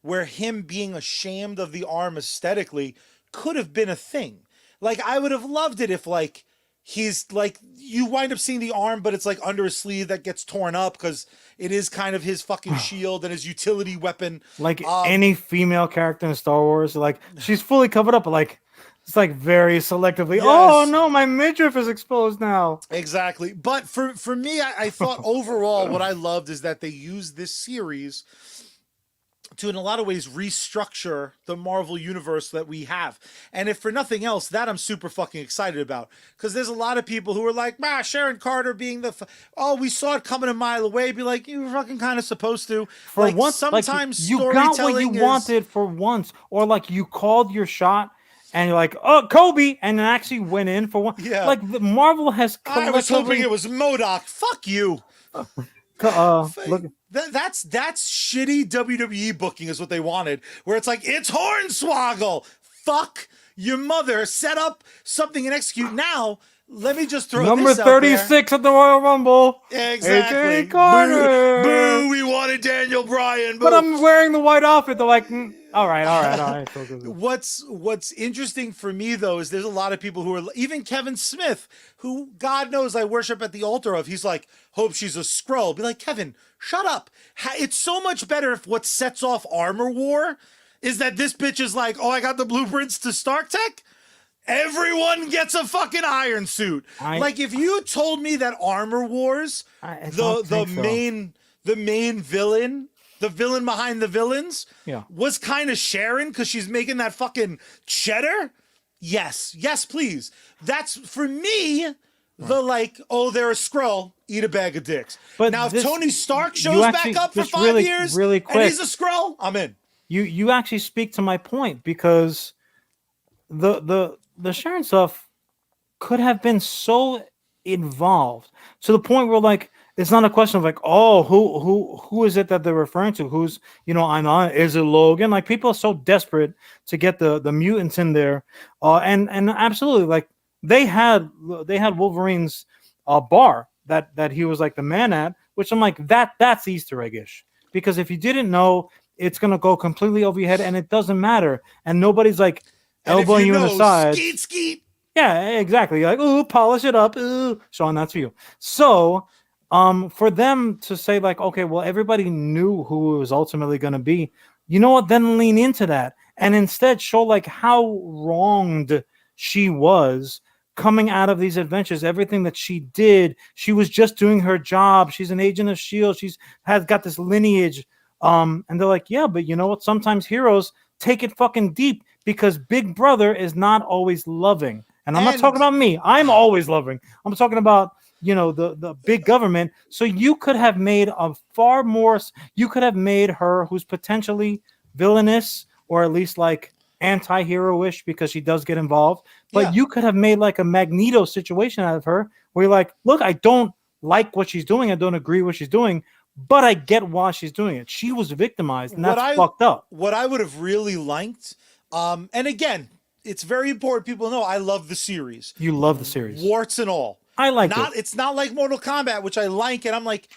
where him being ashamed of the arm aesthetically could have been a thing. Like I would have loved it if like he's like you wind up seeing the arm, but it's like under his sleeve that gets torn up because it is kind of his fucking shield and his utility weapon. Like Um, any female character in Star Wars, like she's fully covered up, but like it's like very selectively. Oh yes, no, my midriff is exposed now. exactly. But for me, I thought overall what I loved is that they used this series to in a lot of ways restructure the Marvel universe that we have. And if for nothing else, that I'm super fucking excited about. Because there's a lot of people who are like, Sharon Carter being oh, we saw it coming a mile away. Be like, you were fucking kind of supposed to. For Like once, like sometimes you got what you storytelling is wanted for once, or like you called your shot and you're like, oh, Kobe, and it actually went in for one. yeah. Like the Marvel has I was hoping collectively, it was MODOK. Fuck you. look, That's shitty WWE booking is what they wanted, where it's like it's Hornswoggle. Fuck your mother. Set up something and execute. Now, let me just throw number this out there. 36 at the Royal Rumble, Exactly. AJ Boo, Carter. boo. We wanted Daniel Bryan. But Boo. I'm wearing the white outfit. They're like, all right, all right, all right. So good. What's interesting for me though is there's a lot of people who are even Kevin Smith, who God knows I worship at the altar of. He's like, hope she's a Skrull. Be like, Kevin, shut up. It's so much better if what sets off Armor War is that this bitch is like, oh, I got the blueprints to Stark Tech. Everyone gets a fucking iron suit. Like if you told me that Armor Wars, the main villain, the villain behind the villains, was kind of Sharon because she's making that fucking cheddar. Yes, please. That's for me. The like, oh, they're a Skrull, eat a bag of dicks. But now, if Tony Stark shows back up for 5 years really quick, and he's a Skrull, I'm in. You actually speak to my point because the Sharon stuff could have been so involved to the point where like it's not a question of like, oh, who is it that they're referring to? Who's, I'm on, is it Logan? Like people are so desperate to get the mutants in there. And absolutely, like they had Wolverine's bar that he was like the man at, which I'm like, that's Easter egg-ish. Because if you didn't know, it's gonna go completely over your head and it doesn't matter. And nobody's like elbowing you in the side. Skeet. Yeah, exactly. You're like, ooh, polish it up. Ooh, Sean, that's for you. So, for them to say like, okay, well, everybody knew who it was ultimately going to be. You know what? Then lean into that and instead show like how wronged she was coming out of these adventures. Everything that she did, she was just doing her job. She's an agent of Shield. She's has got this lineage. And they're like, yeah, but you know what? Sometimes heroes take it fucking deep because Big Brother is not always loving. And I'm not talking about me. I'm always loving. I'm talking about, the big government. So you could have made a far more. You could have made her, who's potentially villainous or at least like anti-hero-ish because she does get involved. But you could have made like a Magneto situation out of her where you're like, look, I don't like what she's doing. I don't agree with what she's doing. But I get why she's doing it. She was victimized, and that's fucked up. What I would have really liked, and again, it's very important people know I love the series. You love the series. Warts and all. I like it. It's not like Mortal Kombat, which I like, and I'm like,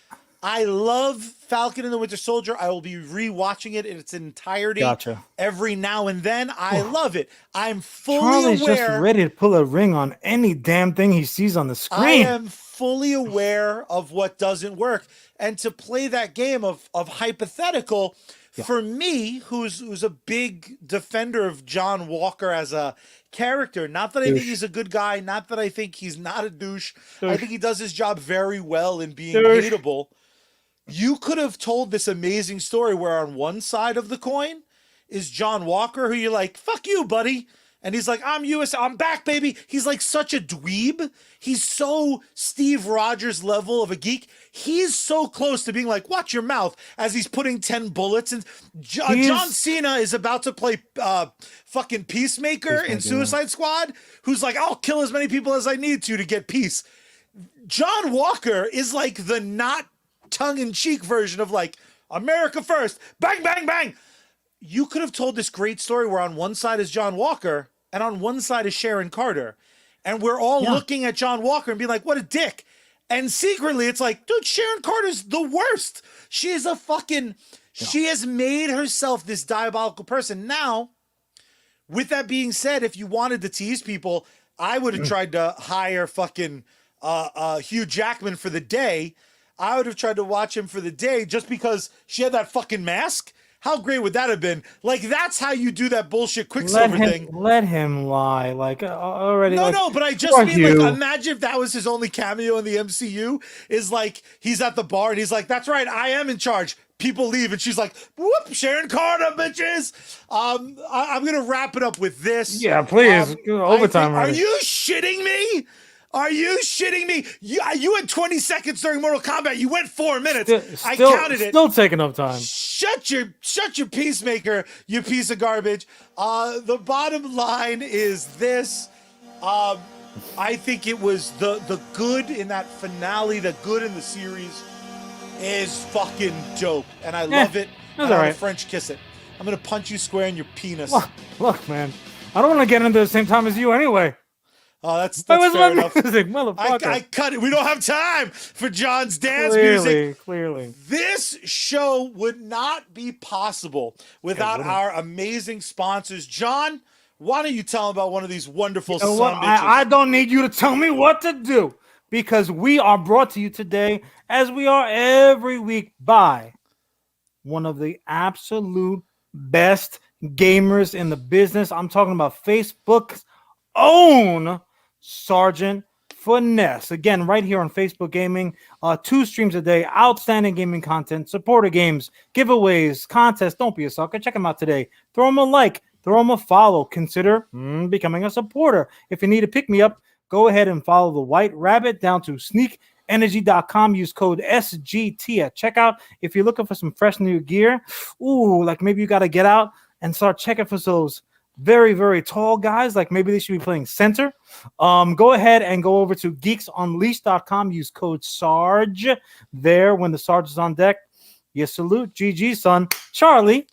I love Falcon and the Winter Soldier. I will be rewatching it in its entirety every now and then. I love it. I'm fully Charlie's aware. Just ready to pull a ring on any damn thing he sees on the screen. I am fully aware of what doesn't work. And to play that game of hypothetical, for me, who's a big defender of John Walker as a character, not that I think he's a good guy, not that I think he's not a douche. I think he does his job very well in being hateable. You could have told this amazing story where on one side of the coin is John Walker, who you're like, fuck you, buddy. And he's like, I'm US, I'm back, baby. He's like such a dweeb. He's so Steve Rogers level of a geek. He's so close to being like, watch your mouth as he's putting 10 bullets. And John Cena is about to play fucking Peacemaker in Suicide Squad, who's like, I'll kill as many people as I need to get peace. John Walker is like the not tongue-in-cheek version of like, America first, bang, bang, bang. You could have told this great story where on one side is John Walker and on one side is Sharon Carter. And we're all looking at John Walker and being like, what a dick. And secretly it's like, dude, Sharon Carter's the worst. She is a fucking, she has made herself this diabolical person. Now, with that being said, if you wanted to tease people, I would have tried to hire fucking Hugh Jackman for the day. I would have tried to watch him for the day just because she had that fucking mask. How great would that have been? Like, that's how you do that bullshit Quicksilver thing. Let him lie. Like, already. No, like, no, but I just mean, like, imagine if that was his only cameo in the MCU, is like, he's at the bar and he's like, that's right, I am in charge. People leave and she's like, whoop, Sharon Carter, bitches. I'm going to wrap it up with this. Yeah, please. Overtime. Are you shitting me? Are you shitting me? You had 20 seconds during Mortal Kombat. You went 4 minutes. I counted it. Still taking up time. Shut your Peacemaker, you piece of garbage. The bottom line is this. I think it was the good in that finale, the good in the series is fucking dope. And I love it. And I'm gonna French kiss it. I'm gonna punch you square in your penis. Look, man. I don't want to get into the same time as you anyway. Oh, that's fair enough. Music, motherfucker. I cut it. We don't have time for John's dance music. Clearly. This show would not be possible without our amazing sponsors. John, why don't you tell them about one of these wonderful son bitches? I don't need you to tell me what to do because we are brought to you today, as we are every week, by one of the absolute best gamers in the business. I'm talking about Facebook's own Sergeant Finesse. Again, right here on Facebook Gaming, 2 streams a day, outstanding gaming content, supporter games, giveaways, contests. Don't be a sucker. Check them out today. Throw them a like, throw them a follow. Consider becoming a supporter. If you need to pick me up, go ahead and follow the White Rabbit down to sneakenergy.com. Use code SGT at checkout. If you're looking for some fresh new gear, like maybe you got to get out and start checking for those very, very tall guys, like maybe they should be playing center. Go ahead and go over to geeksunleashed.com. Use code SARGE there when the Sarge is on deck. You salute. GG, son. Charlie,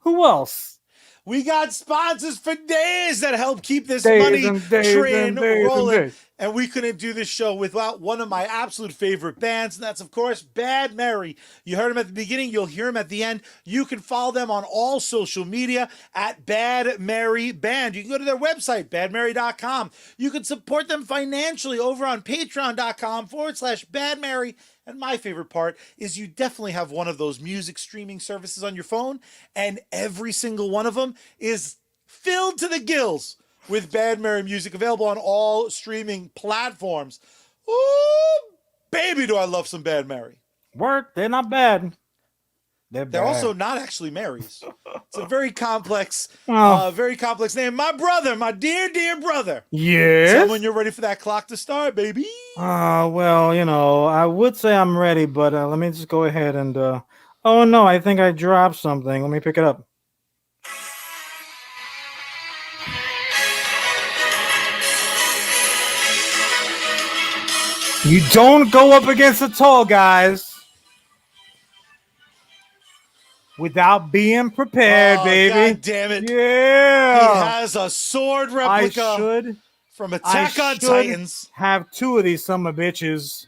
who else? We got sponsors for days that help keep this money train rolling. And we couldn't do this show without one of my absolute favorite bands, and that's, of course, Bad Mary. You heard them at the beginning. You'll hear them at the end. You can follow them on all social media at Bad Mary Band. You can go to their website, badmary.com. You can support them financially over on patreon.com/Bad Mary. And my favorite part is you definitely have one of those music streaming services on your phone, and every single one of them is filled to the gills with Bad Mary music, available on all streaming platforms. Ooh, baby, do I love some Bad Mary. Word, they're not bad. They're also not actually Marys. It's a very complex name. My brother, my dear, dear brother. Yes. Tell me when you're ready for that clock to start, baby. Well, I would say I'm ready, but let me just go ahead and... oh, no, I think I dropped something. Let me pick it up. You don't go up against the tall guys without being prepared, baby. God damn it. Yeah. He has a sword replica from Attack on Titans. Have 2 of these summer bitches.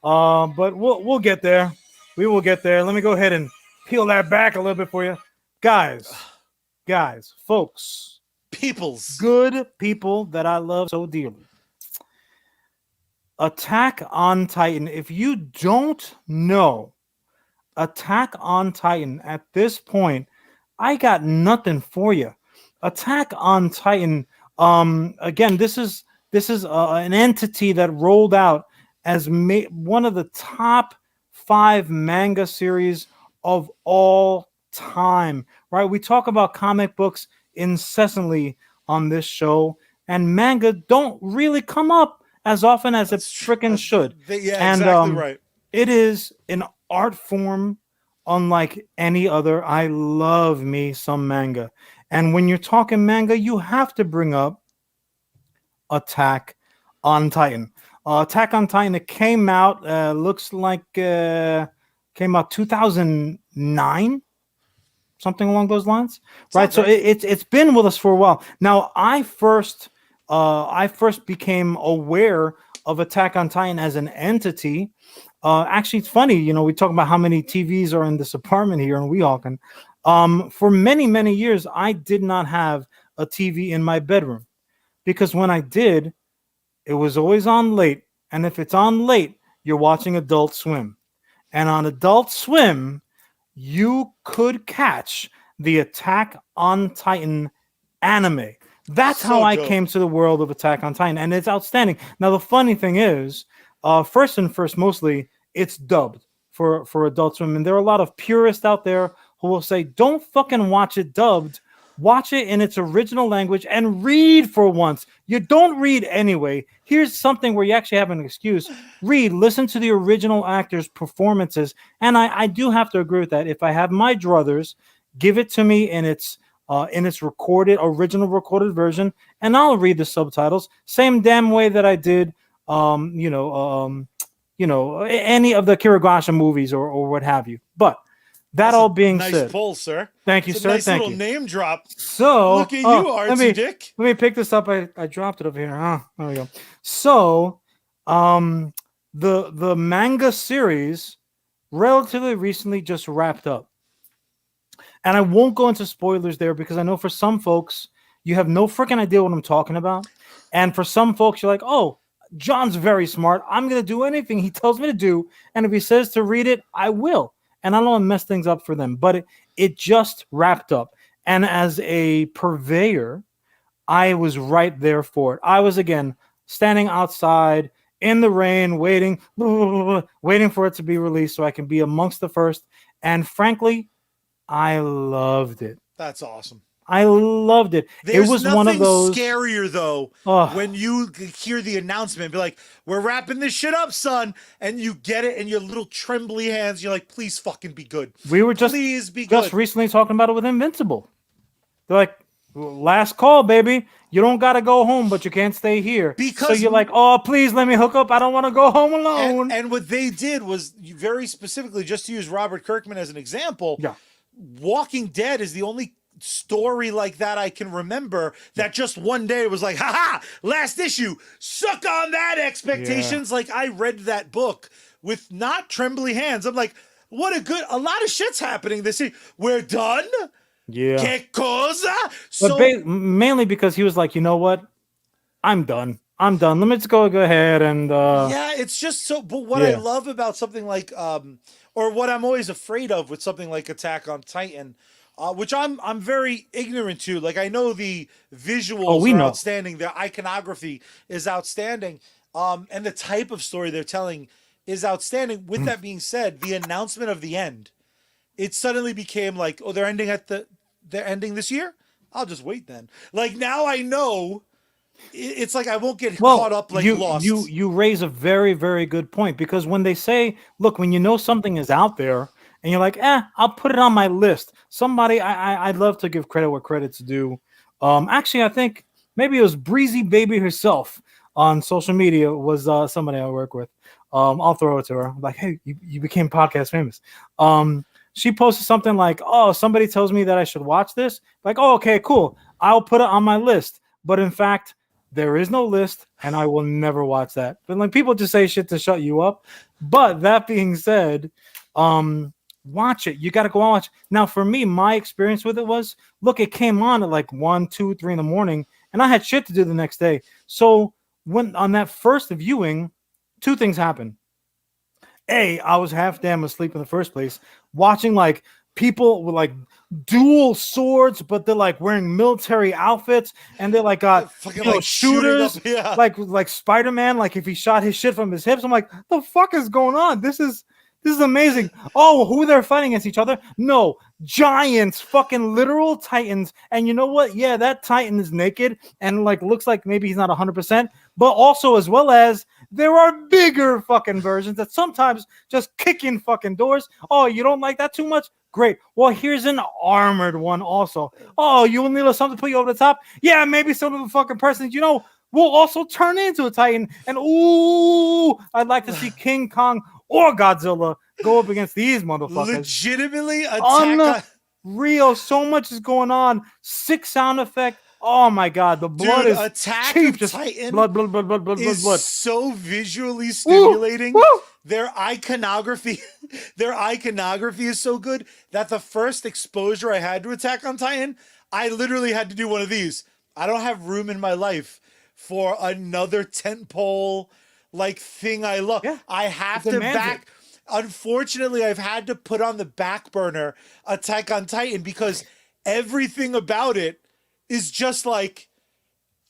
But we'll get there. We will get there. Let me go ahead and peel that back a little bit for you. Guys, folks. Peoples. Good people that I love so dearly. Attack on Titan. If you don't know Attack on Titan at this point, I got nothing for you. Attack on Titan. Again, this is an entity that rolled out as one of the top 5 manga series of all time. Right? We talk about comic books incessantly on this show, and manga don't really come up as often as it freaking should. Yeah, And exactly right. it is an art form unlike any other. I love me some manga. And when you're talking manga, you have to bring up Attack on Titan. Attack on Titan, it came out, looks like came out 2009, something along those lines, right? So it's been with us for a while. Now, I first became aware of Attack on Titan as an entity. Actually, it's funny, we talk about how many TVs are in this apartment here in Weehawken. For many, many years, I did not have a TV in my bedroom because when I did, it was always on late. And if it's on late, you're watching Adult Swim. And on Adult Swim, you could catch the Attack on Titan anime. That's how I came to the world of Attack on Titan, and it's outstanding. Now, the funny thing is, first, mostly, it's dubbed for Adult Swim, and there are a lot of purists out there who will say, don't fucking watch it dubbed. Watch it in its original language and read for once. You don't read anyway. Here's something where you actually have an excuse. Read, listen to the original actors' performances. And I do have to agree with that. If I have my druthers, give it to me in its original recorded version, and I'll read the subtitles. Same damn way that I did, any of the Kirigashima movies or what have you. But that all being said, nice pull, sir. Thank you, sir. Nice Thank little you. Name drop. So look at you, artsy dick. Let me pick this up. I dropped it over here. There we go. So, the manga series relatively recently just wrapped up, and I won't go into spoilers there because I know for some folks you have no freaking idea what I'm talking about, and for some folks you're like, oh, John's very smart. I'm gonna do anything he tells me to do, and if he says to read it, I will. And I don't want to mess things up for them, but it just wrapped up. And as a purveyor, I was right there for it. I was, again, standing outside in the rain, waiting for it to be released so I can be amongst the first. And frankly, I loved it. That's awesome. I loved it. There's it was one of those scarier though when you hear the announcement, be like, "We're wrapping this shit up, son," and you get it in your little trembly hands. You're like, "Please fucking be good." We were just recently talking about it with Invincible. They're like, "Last call, baby. You don't got to go home, but you can't stay here." Because so you're like, "Oh, please let me hook up. I don't want to go home alone." And what they did was very specifically, just to use Robert Kirkman as an example. Yeah. Walking Dead is the only story like that I can remember that just one day it was like, haha, last issue, suck on that expectations. Yeah. Like I read that book with not trembly hands. I'm like, a lot of shit's happening this year. We're done. Yeah. Que cosa? But mainly because he was like, you know what? I'm done. Let me just go ahead and yeah, it's just so. But what I love about something like or what I'm always afraid of with something like Attack on Titan, which I'm very ignorant to. Like I know the visuals are outstanding, the iconography is outstanding, and the type of story they're telling is outstanding. With that being said, the announcement of the end, it suddenly became like, oh, they're ending this year. I'll just wait then. Like now I know. It's like I won't get caught up like Lost. You raise a very, very good point, because when they say, look, when you know something is out there and you're like, I'll put it on my list. Somebody, I'd love to give credit where credit's due. Actually, I think maybe it was Breezy Baby herself on social media was somebody I work with. I'll throw it to her. I'm like, hey, you became podcast famous. She posted something like, oh, somebody tells me that I should watch this. Like, oh, okay, cool. I'll put it on my list. But in fact, there is no list, and I will never watch that. But like people just say shit to shut you up. But that being said, watch it. You got to go and watch. Now, for me, my experience with it was, look, it came on at like 1, 2, 3 in the morning, and I had shit to do the next day. So when on that first viewing, 2 things happened. A, I was half damn asleep in the first place, watching like people with like dual swords, but they're like wearing military outfits, and they're like got shooters, like Spider-Man. Like if he shot his shit from his hips, I'm like, the fuck is going on? This is This is amazing. Oh, who they're fighting against each other? No, giants, fucking literal titans. And you know what? Yeah, that titan is naked and like looks like maybe he's not 100%, but also as well as there are bigger fucking versions that sometimes just kick in fucking doors. Oh, you don't like that too much? Great. Well, here's an armored one also. Oh, you will need something to put you over the top? Yeah, maybe some of the fucking persons, will also turn into a titan. And ooh, I'd like to see King Kong or Godzilla go up against these motherfuckers. Legitimately attack. Unreal. So much is going on. Sick sound effect. Oh my god, the blood is Attack cheap. of Just Titan blood. is so visually stimulating. Woo! Their iconography is so good that the first exposure I had to Attack on Titan, I literally had to do one of these. I don't have room in my life for another tentpole like thing I love. Yeah, I have to back. Unfortunately, I've had to put on the back burner Attack on Titan because everything about it is just like.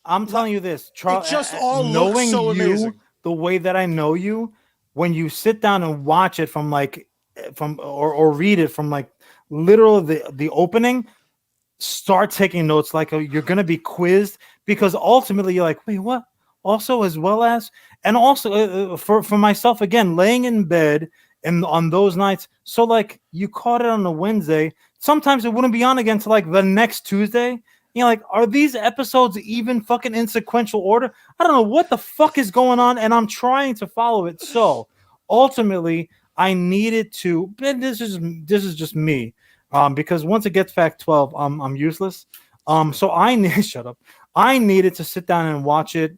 I'm telling you this, Charles. It just all looks so amazing. The way that I know you, when you sit down and watch it or read it from like literal the opening, start taking notes like you're gonna be quizzed because ultimately you're like, wait, what? Also, as well as, and also for myself again, laying in bed and on those nights. So like you caught it on a Wednesday. Sometimes it wouldn't be on again till like the next Tuesday. Like, are these episodes even fucking in sequential order? I don't know what the fuck is going on, and I'm trying to follow it. So ultimately, I needed to. And this is just me, because once it gets back 12, I'm useless. So I need shut up. I needed to sit down and watch it.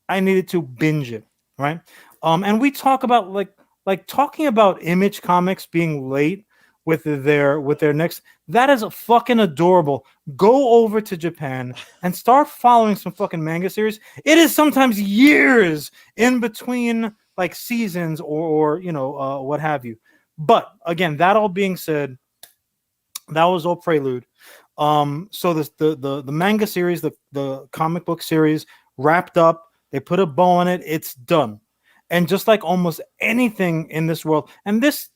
I needed to binge it, right? And we talk about like talking about Image Comics being late with their next. That is fucking adorable. Go over to Japan and start following some fucking manga series. It is sometimes years in between like seasons or what have you. But again, that all being said, that was all prelude. So this the manga series, the comic book series wrapped up. They put a bow on it. It's done. And just like almost anything in this world, and this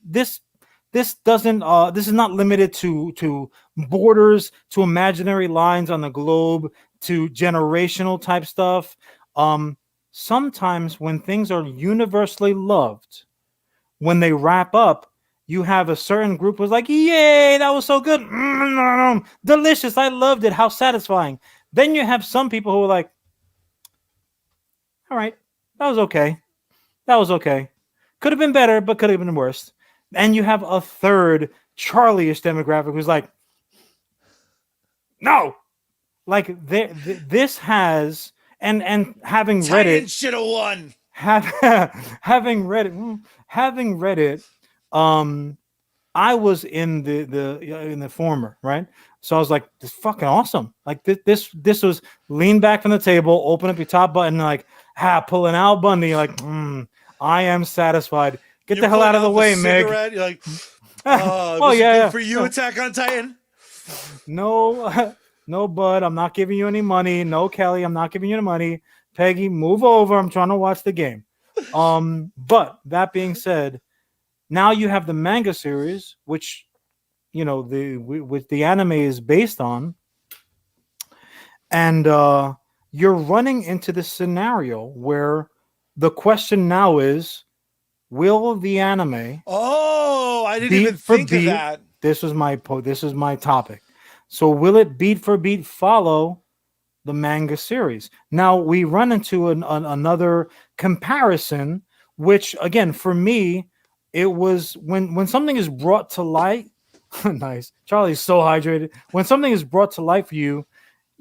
doesn't this is not limited to borders, to imaginary lines on the globe, to generational type stuff. Sometimes when things are universally loved, when they wrap up, you have a certain group who's like, yay, that was so good, delicious, I loved it, how satisfying. Then you have some people who are like, all right, that was okay, could have been better, but could have been worse. And you have a third Charlie-ish demographic who's like, no, like this has and having read it, should have won. Having read it, I was in the former, right? So I was like, this is fucking awesome. Like this was lean back from the table, open up your top button, like pulling out Bundy, like I am satisfied. Get the hell out of the way, Meg. You're like, was it good for you, Attack on Titan? No, no, bud, I'm not giving you any money. No, Kelly, I'm not giving you any money. Peggy, move over. I'm trying to watch the game. But that being said, now you have the manga series, which which the anime is based on, and you're running into this scenario where the question now is, will the anime? Oh, I didn't even think of that. This is my topic. So will it beat for beat follow the manga series? Now we run into another comparison, which again for me, it was when something is brought to light. Nice, Charlie's so hydrated. When something is brought to light for you,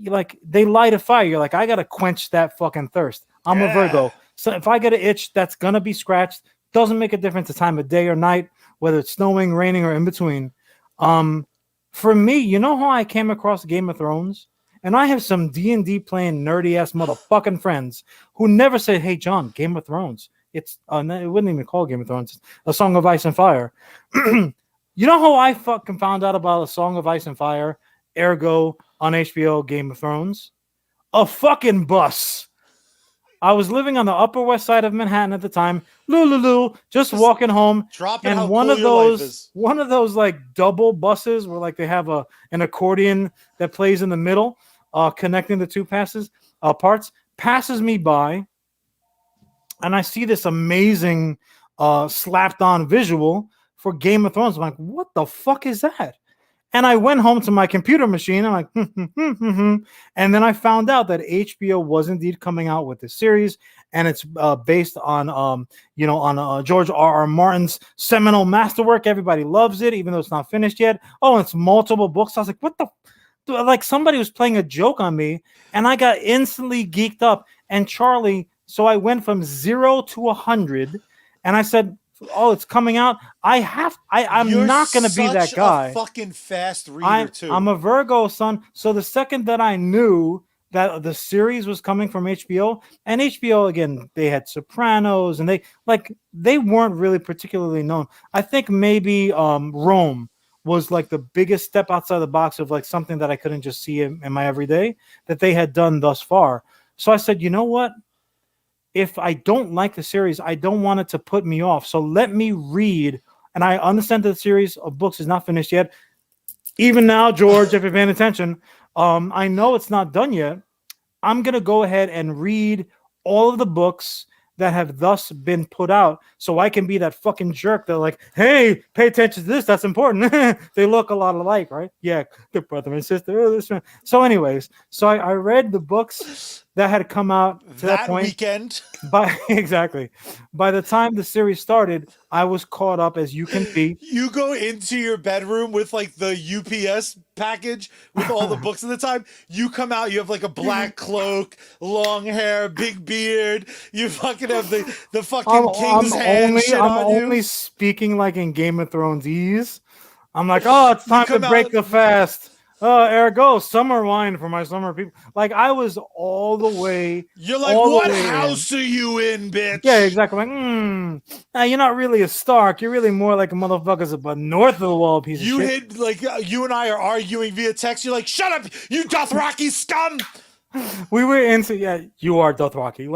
like they light a fire. You're like, I gotta quench that fucking thirst. I'm a Virgo, so if I get an itch, that's gonna be scratched. Doesn't make a difference the time of day or night, whether it's snowing, raining, or in between. For me, you know how I came across Game of Thrones? And I have some D&D playing nerdy ass motherfucking friends who never said, hey, John, Game of Thrones. It's it wouldn't even call Game of Thrones. It's A Song of Ice and Fire. You know how I fucking found out about A Song of Ice and Fire, ergo on HBO Game of Thrones? A fucking bus. I was living on the Upper West Side of Manhattan at the time. Lulu, just walking home, Dropping and how cool your life is. one of those like double buses where like they have an accordion that plays in the middle, connecting the two parts, passes me by, and I see this amazing slapped on visual for Game of Thrones. I'm like, what the fuck is that? And I went home to my computer machine. I'm like, and then I found out that HBO was indeed coming out with this series, and it's based on, George R. Martin's seminal masterwork. Everybody loves it, even though it's not finished yet. Oh, and it's multiple books. I was like, what the? Like somebody was playing a joke on me, and I got instantly geeked up. And Charlie, so I went from 0 to 100, and I said, oh, it's coming out. I'm You're not going to be that guy. A fucking fast reader too. I'm a Virgo, son. So the second that I knew that the series was coming from HBO, and HBO again, they had Sopranos, and they weren't really particularly known. I think maybe Rome was like the biggest step outside the box of like something that I couldn't just see in my everyday that they had done thus far. So I said, you know what? If I don't like the series, I don't want it to put me off. So let me read. And I understand that the series of books is not finished yet. Even now, George, if you're paying attention, I know it's not done yet. I'm going to go ahead and read all of the books that have thus been put out so I can be that fucking jerk that like, hey, pay attention to this. That's important. They look a lot alike, right? Yeah, the brother and sister. Oh, this one. So anyways, I read the books that had come out to that point. Weekend. Exactly. By the time the series started, I was caught up as you can be. You go into your bedroom with like the UPS package with all the books at the time. You come out, you have like a black cloak, long hair, big beard. You fucking have the fucking king's hand shit on you. I'm only speaking like in Game of Thrones ease. I'm like, oh, it's time to break the fast. Ergo, summer wine for my summer people. Like I was all the way. You're like, what house are you in, bitch? Yeah, exactly. Like, you're not really a Stark. You're really more like a motherfucker, but north of the wall piece of shit. You hit like you and I are arguing via text. You're like, shut up, you Dothraki scum. We were into you are Dothraki.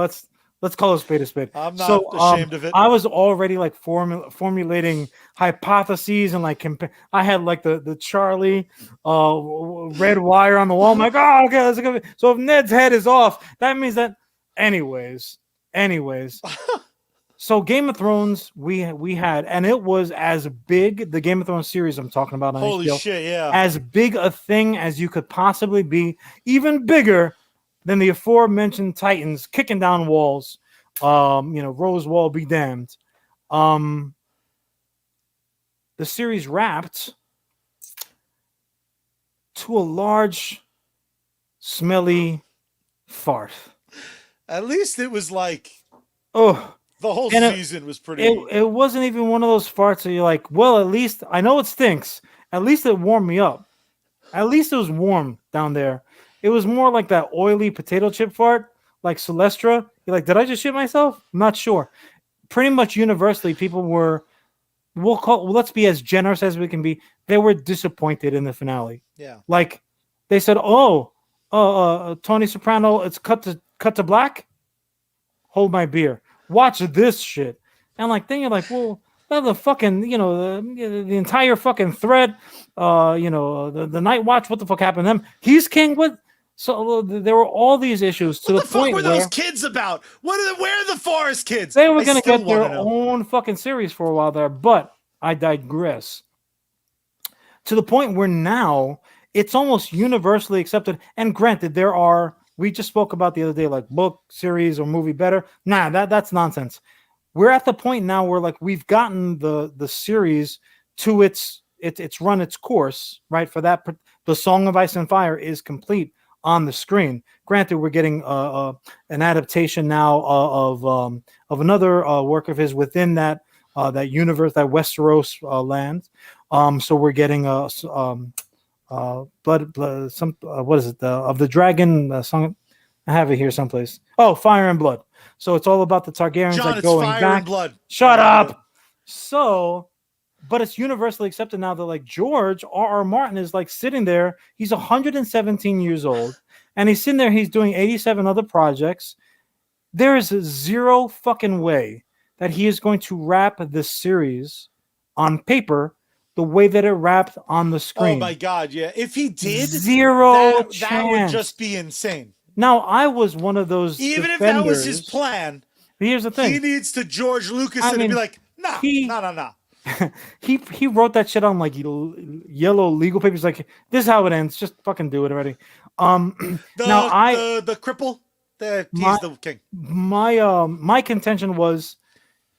Let's call a spade a spade. I'm not ashamed of it. I was already like formulating hypotheses and like I had like the Charlie red wire on the wall. I'm like, oh, okay, let's go. So if Ned's head is off, that means that. Anyways. So Game of Thrones we had, and it was as big, the Game of Thrones series I'm talking about on Holy HBO, shit, yeah. as big a thing as you could possibly be, even bigger than the aforementioned Titans kicking down walls. Rose Wall be damned. The series wrapped to a large, smelly fart. At least it was like, oh, the whole season was pretty. It wasn't even one of those farts that you're like, well, at least I know it stinks. At least it warmed me up. At least it was warm down there. It was more like that oily potato chip fart, like Celestra. You're like, did I just shit myself? I'm not sure. Pretty much universally, people were, let's be as generous as we can be. They were disappointed in the finale. Yeah. Like, they said, Tony Soprano, it's cut to black. Hold my beer. Watch this shit. And like, then you're like, well, the fucking, the entire fucking thread, the Night Watch, what the fuck happened to them? He's king. What? So there were all these issues to what the point where those kids about? Where are the Forest kids? They were going to get their own fucking series for a while there, but I digress. To the point where now it's almost universally accepted. And granted, we just spoke about the other day, like book, series, or movie better. Nah, that's nonsense. We're at the point now where like we've gotten the series to its run its course, right? For that, the Song of Ice and Fire is complete on the screen. Granted, we're getting an adaptation now of another work of his within that universe, that Westeros land. So we're getting what is it? Of the Dragon song. I have it here someplace. Oh, Fire and Blood. So it's all about the Targaryens John, going Fire back. And Blood. Shut up. So, but it's universally accepted now that like George R.R. Martin is like sitting there. He's 117 years old, and he's sitting there. He's doing 87 other projects. There is zero fucking way that he is going to wrap this series on paper the way that it wrapped on the Oh my screen. god, yeah. If he did, Zero that would just chance. be insane. Now, I was one of those Even if that was his defenders. plan, Here's the he thing. needs to George Lucas I it and be mean, like, nah, he nah, nah, nah. he wrote that shit on like yellow legal papers. Like, this is how it ends. Just fucking do it already. Now The cripple, my he's the king. my contention was,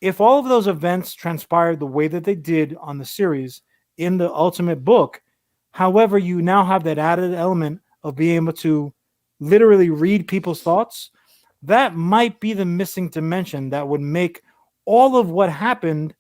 if all of those events transpired the way that they did on the series in the ultimate book, however, you now have that added element of being able to literally read people's thoughts. That might be the missing dimension that would make all of what happened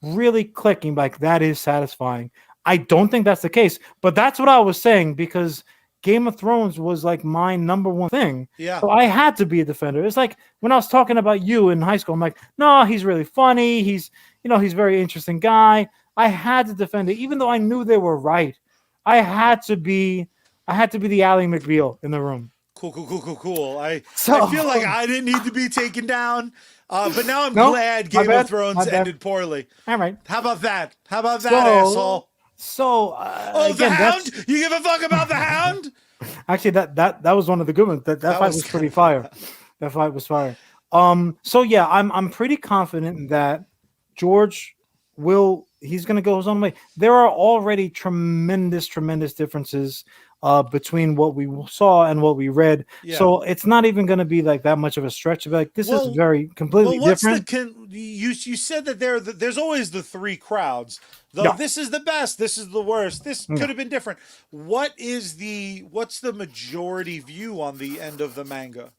really clicking. Like, that is satisfying. I don't think that's the case, but that's what I was saying, because Game of Thrones was like my number one thing. Yeah. So I had to be a defender. It's like when I was talking about you in high school, I'm like, no, he's really funny. He's a very interesting guy. I had to defend it, even though I knew they were right. I had to be the Ally McBeal in the room. Cool. I feel like So I didn't need to be taken down. But now I'm no, glad my Game bad, of Thrones my bad. ended poorly. All right. How about that? How about that, So asshole? so The again, Hound? that's You give a fuck about the Hound? actually that was one of the good ones. That That fight was was pretty kind fire. That fight was fire. So yeah, I'm pretty confident that George he's gonna go his own way. There are already tremendous differences between what we saw and what we read. Yeah. So it's not even gonna be like that much of a stretch to be like, this is Well, very completely what's different. you said that there's always the three crowds. Yeah. This is the best, this is the worst. This Yeah. could have been different. What's the majority view on the end of the manga?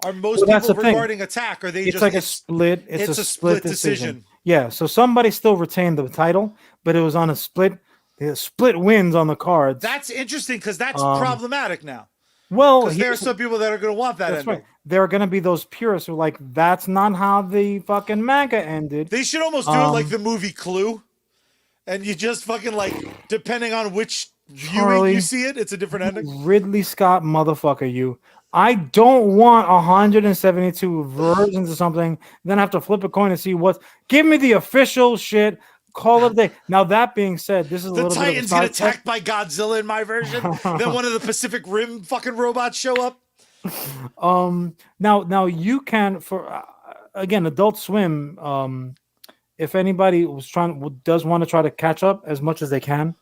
Are most Well, that's people the thing. regarding Attack? Are they It's just like a split. it's It's a a split split decision. decision? Yeah. So somebody still retained the title, but it was on a split. The split wins on the cards. That's interesting because that's Um, problematic now. well, Because there are some people that are going to want that that's ending. right. There are going to be those purists who are like, that's not how the fucking manga ended. They should almost do it like the movie Clue, and you just fucking depending on which viewing Charlie, you see it, it's a different ending. Ridley Scott, motherfucker, you. I don't want 172 versions of something, then have to flip a coin and see what. Give me the official shit. Call it a day. Now, that being said, this is a The little Titans bit of get a side attacked by Godzilla in my version. Then one of the Pacific Rim fucking robots show up. Now you can, for again, Adult Swim. If anybody does want to try to catch up as much as they can,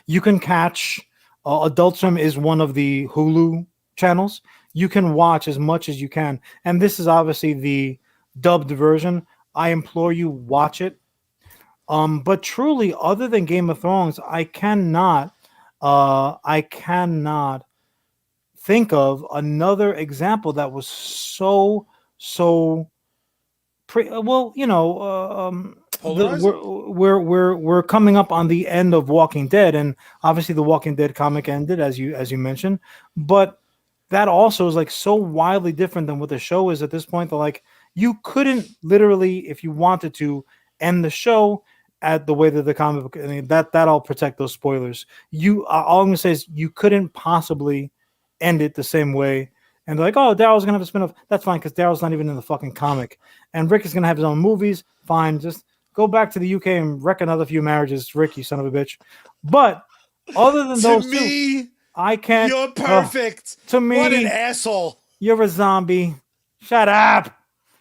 you can catch. Adult Swim is one of the Hulu channels. You can watch as much as you can, and this is obviously the dubbed version. I implore you, watch it. But truly, other than Game of Thrones, I cannot think of another example that was so well. Polarizing? We're coming up on the end of Walking Dead, and obviously the Walking Dead comic ended, as you mentioned, but that also is like so wildly different than what the show is at this point, that like you couldn't literally, if you wanted to, end the show at the way that the comic book. I mean, that I'll protect those spoilers. All I'm gonna say is you couldn't possibly end it the same way. And they're like, oh, Daryl's gonna have a spin-off. That's fine, because Daryl's not even in the fucking comic. And Rick is gonna have his own movies. Fine, just go back to the UK and wreck another few marriages, Rick, you son of a bitch. But other than To those me, two, I can't. you're perfect. To me, what an asshole. you're a zombie. Shut up.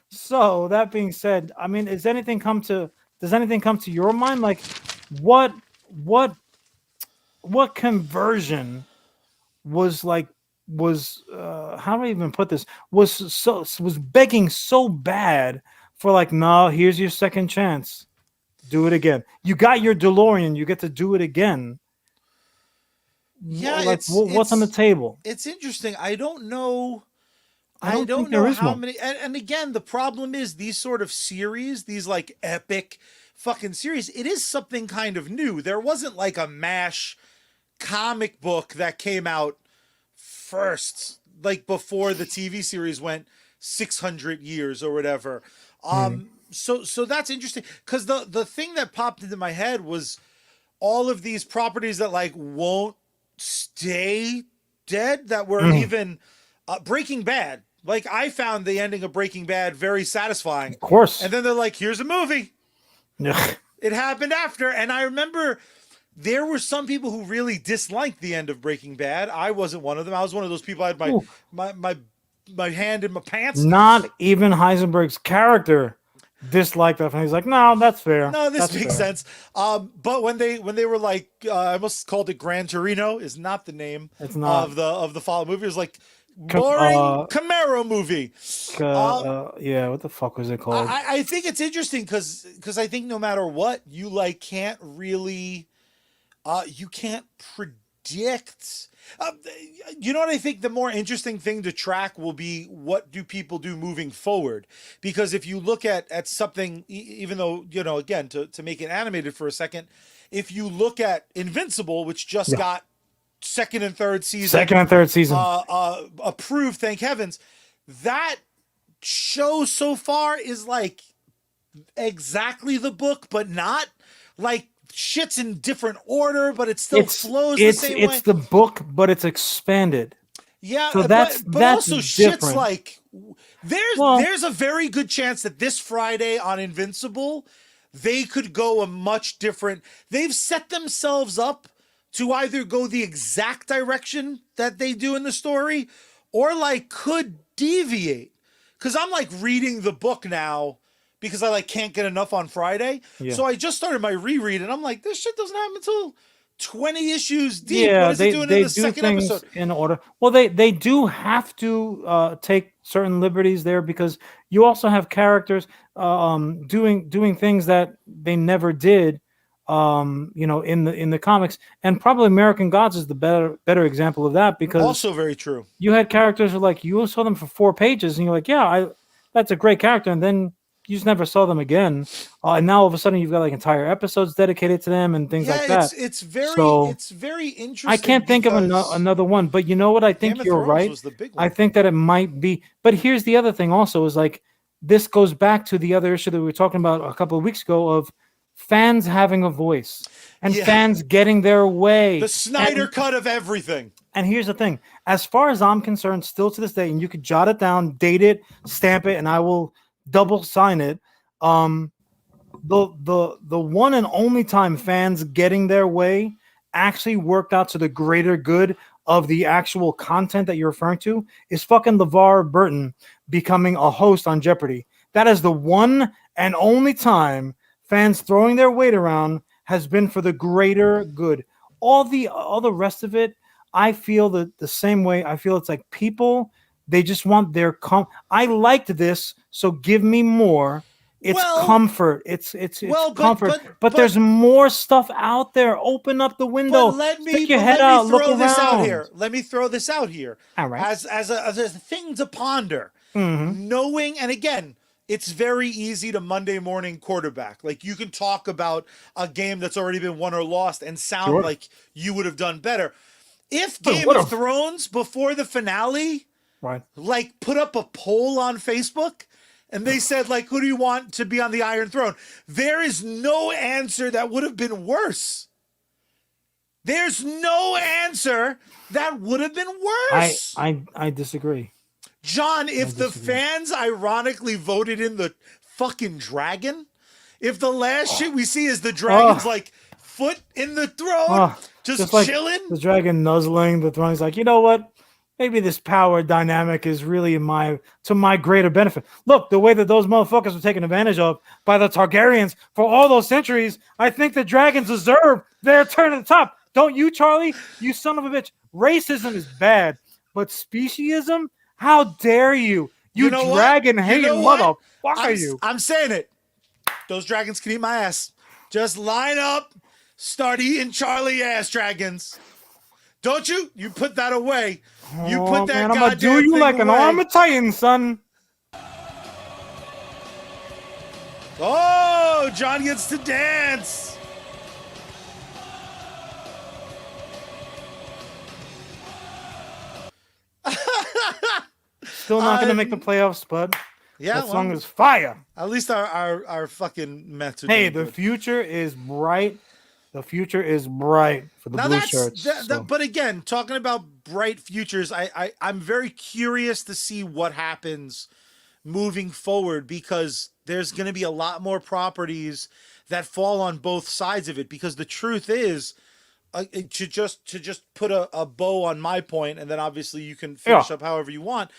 So that being said, I mean, does anything come to your mind? Like, what conversion was like was how do I even put this? Was begging so bad for like, no, here's your second chance. Do it again. You got your DeLorean, you get to do it again. Yeah, like, what's on the table? It's interesting. I don't know. I don't think know there is how one. many. And again, the problem is these sort of series, these like epic fucking series, it is something kind of new. There wasn't like a MASH comic book that came out first, like before the TV series went 600 years or whatever. So that's interesting, because the thing that popped into my head was all of these properties that like won't stay dead, that were even Breaking Bad Like, I found the ending of Breaking Bad very satisfying. Of course. And then they're like, here's a movie. Yeah. It happened after. And I remember there were some people who really disliked the end of Breaking Bad. I wasn't one of them. I was one of those people. I had my hand in my pants. Not even Heisenberg's character disliked that. And he's like, no, that's fair. No, this that's makes fair. sense. But when they were like, I almost called it Gran Torino is not the name It's not. of the follow movie. It was like boring Camaro movie. Yeah, what the fuck was it called? I think it's interesting because I think no matter what, you like can't really you can't predict. You know what I think the more interesting thing to track will be what do people do moving forward? Because if you look at something, even though, you know, again, to make it animated for a second, if you look at Invincible, which just got second and third season approved, thank heavens, that show so far is like exactly the book, but not like shit's in different order, but it still flows the same way. It's the book, but it's expanded. Yeah, so that's also different. Shit's like there's a very good chance that this Friday on Invincible, they could go a much different. They've set themselves up to either go the exact direction that they do in the story, or like could deviate. Because I'm like reading the book now, because I like can't get enough on Friday. Yeah. So I just started my reread and I'm like, this shit doesn't happen until 20 issues deep. Yeah, what is it doing in the second episode? In order. Well, they do have to take certain liberties there, because you also have characters doing things that they never did you know, in the comics. And probably American Gods is the better example of that, because also very true. You had characters who, like, you saw them for 4 pages and you're like, yeah, that's a great character, and then you just never saw them again, and now all of a sudden you've got like entire episodes dedicated to them and things like that. It's very interesting. I can't think of another one, but you know what? I think you're right. Was the big one. I think that it might be. But here's the other thing also, is like, this goes back to the other issue that we were talking about a couple of weeks ago of fans having a voice and fans getting their way. The Snyder cut of everything. And here's the thing: as far as I'm concerned, still to this day, and you could jot it down, date it, stamp it, and I will double sign it. The one and only time fans getting their way actually worked out to the greater good of the actual content that you're referring to is fucking LeVar Burton becoming a host on Jeopardy. That is the one and only time fans throwing their weight around has been for the greater good. All the rest of it, I feel the same way. I feel it's like people, they just want their I liked this, so give me more. It's comfort. It's comfort. But there's more stuff out there. Open up the window. Stick your head out. Look around. Let me throw this out here. All right. As a thing to ponder. Mm-hmm. Knowing, and again, it's very easy to Monday morning quarterback. Like, you can talk about a game that's already been won or lost and sound like you would have done better. If Game of Thrones before the finale, like, put up a poll on Facebook and they said, like, who do you want to be on the Iron Throne? There is no answer that would have been worse. There's no answer that would have been worse. I disagree. John, if the fans ironically voted in the fucking dragon, if the last shit we see is the dragon's like foot in the throne, just chilling, the dragon nuzzling the throne, he's like, you know what? Maybe this power dynamic is really to my greater benefit. Look, the way that those motherfuckers were taken advantage of by the Targaryens for all those centuries, I think the dragons deserve their turn at the top. Don't you, Charlie? You son of a bitch. Racism is bad, but speciesism? How dare you? You dragon-hating motherfucker, you. I'm saying it. Those dragons can eat my ass. Just line up, start eating Charlie ass, dragons. Don't you? You put that away. You put that goddamn thing away. I'm gonna do you like an armored titan, son. Oh, John gets to dance. Still not going to make the playoffs, but that song is fire. At least our fucking Mets are the future is bright. The future is bright for the Now blue that's shirts. but again, talking about bright futures, I'm very curious to see what happens moving forward, because there's going to be a lot more properties that fall on both sides of it. Because the truth is, to just put a bow on my point, and then obviously you can finish up however you want.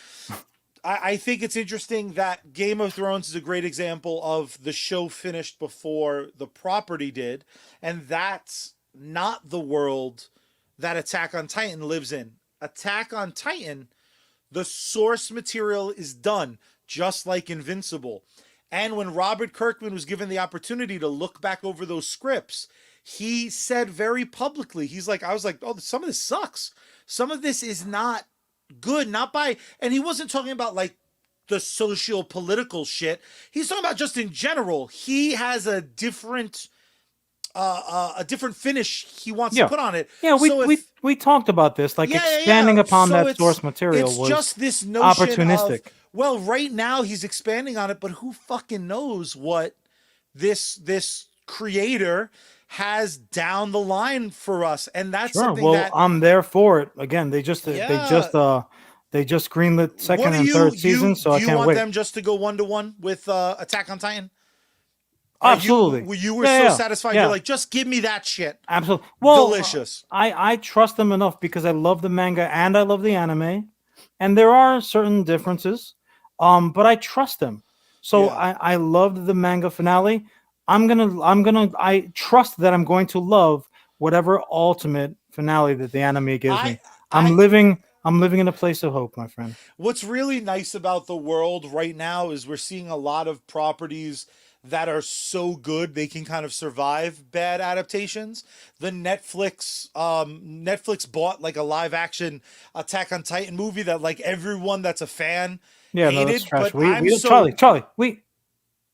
I think it's interesting that Game of Thrones is a great example of the show finished before the property did, and that's not the world that Attack on Titan lives in. Attack on Titan, the source material is done, just like Invincible. And when Robert Kirkman was given the opportunity to look back over those scripts, he said very publicly, I was like, oh, some of this sucks. Some of this is not good, and he wasn't talking about like the socio-political shit. He's talking about just in general. He has a different finish he wants to put on it. Yeah, we talked about this, like expanding upon that source material was just this notion opportunistic. Well, right now he's expanding on it, but who fucking knows what this creator has down the line for us, and that's something that I'm there for it. Again, they just greenlit second and third season, so I can't wait. Do you want them just to go 1-to-1 with Attack on Titan? Absolutely. You were so satisfied. You're like, just give me that shit. Absolutely. Well, delicious. I trust them enough because I love the manga and I love the anime, and there are certain differences, but I trust them. So I loved the manga finale. I trust that I'm going to love whatever ultimate finale that the anime gives me. I'm living in a place of hope, my friend. What's really nice about the world right now is we're seeing a lot of properties that are so good they can kind of survive bad adaptations. The Netflix bought like a live action Attack on Titan movie that like everyone that's a fan hated. No, that's trash. But Charlie,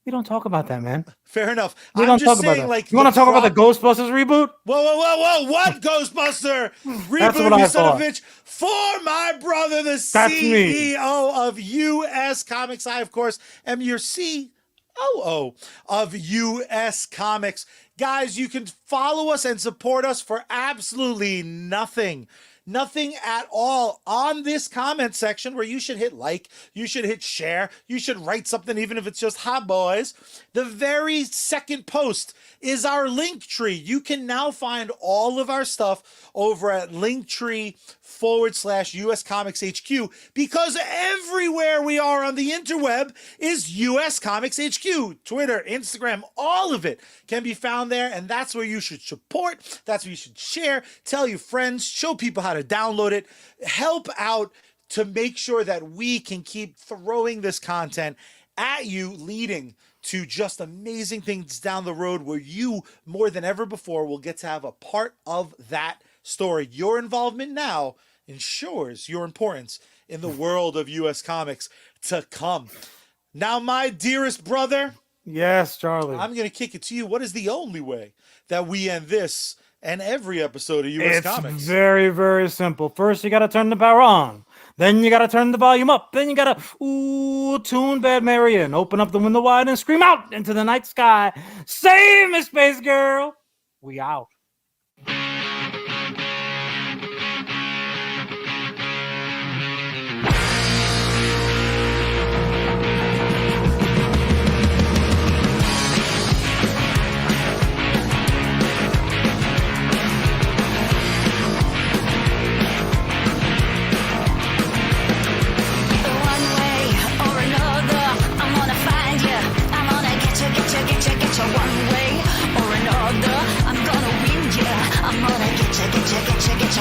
we don't talk about that, man. Fair enough. We don't talk about that. Like, you want to talk about the Ghostbusters reboot? Whoa! What Ghostbuster reboot? You son of a bitch! For my brother, the CEO of US Comics, I of course am your COO of US Comics. Guys, you can follow us and support us for absolutely nothing at all on this comment section, where you should hit like, you should hit share, you should write something, even if it's just "Hi boys." The very second post is our link tree. You can now find all of our stuff over at linktree/US Comics HQ, because everywhere we are on the interweb is US Comics HQ. Twitter, Instagram, all of it can be found there, and that's where you should support. That's where you should share, tell your friends, show people how to download it, help out to make sure that we can keep throwing this content at you, leading to just amazing things down the road where you, more than ever before, will get to have a part of that story. Your involvement now ensures your importance in the world of US Comics to come. Now, my dearest brother. Yes, Charlie. I'm going to kick it to you. What is the only way that we end this and every episode of US Comics? It's very, very simple. First, you got to turn the power on. Then you got to turn the volume up. Then you got to, tune Bad Marion. Open up the window wide and scream out into the night sky. Save me, Space Girl. We out.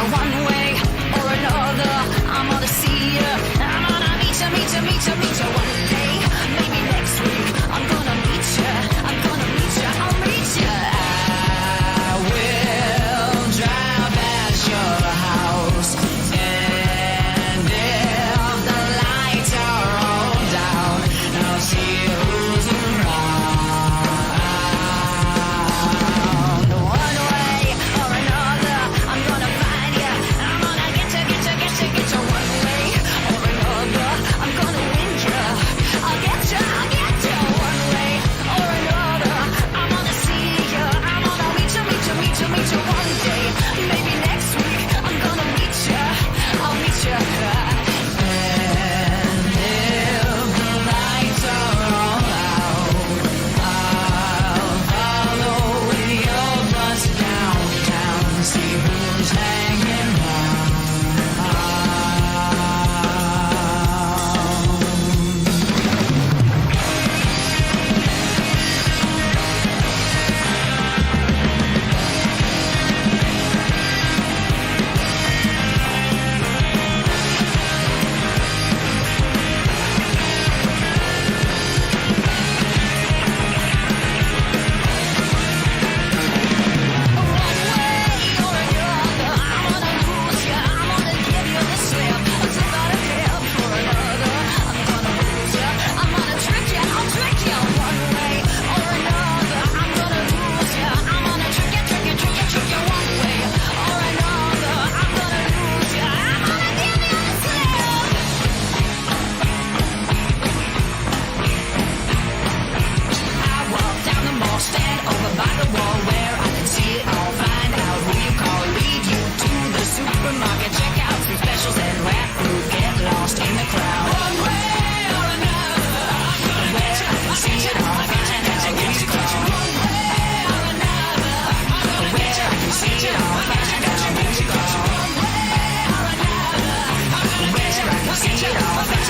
One way or another, I'm gonna see ya. I'm gonna meet ya one day, maybe next week. I'm gonna meet ya, I'll meet ya. I will drive past your house, and if the lights are all down, I'll see who's around. One way or another, I'm gonna find ya. I'm gonna get ya one way or another. I'm gonna win ya. meet you.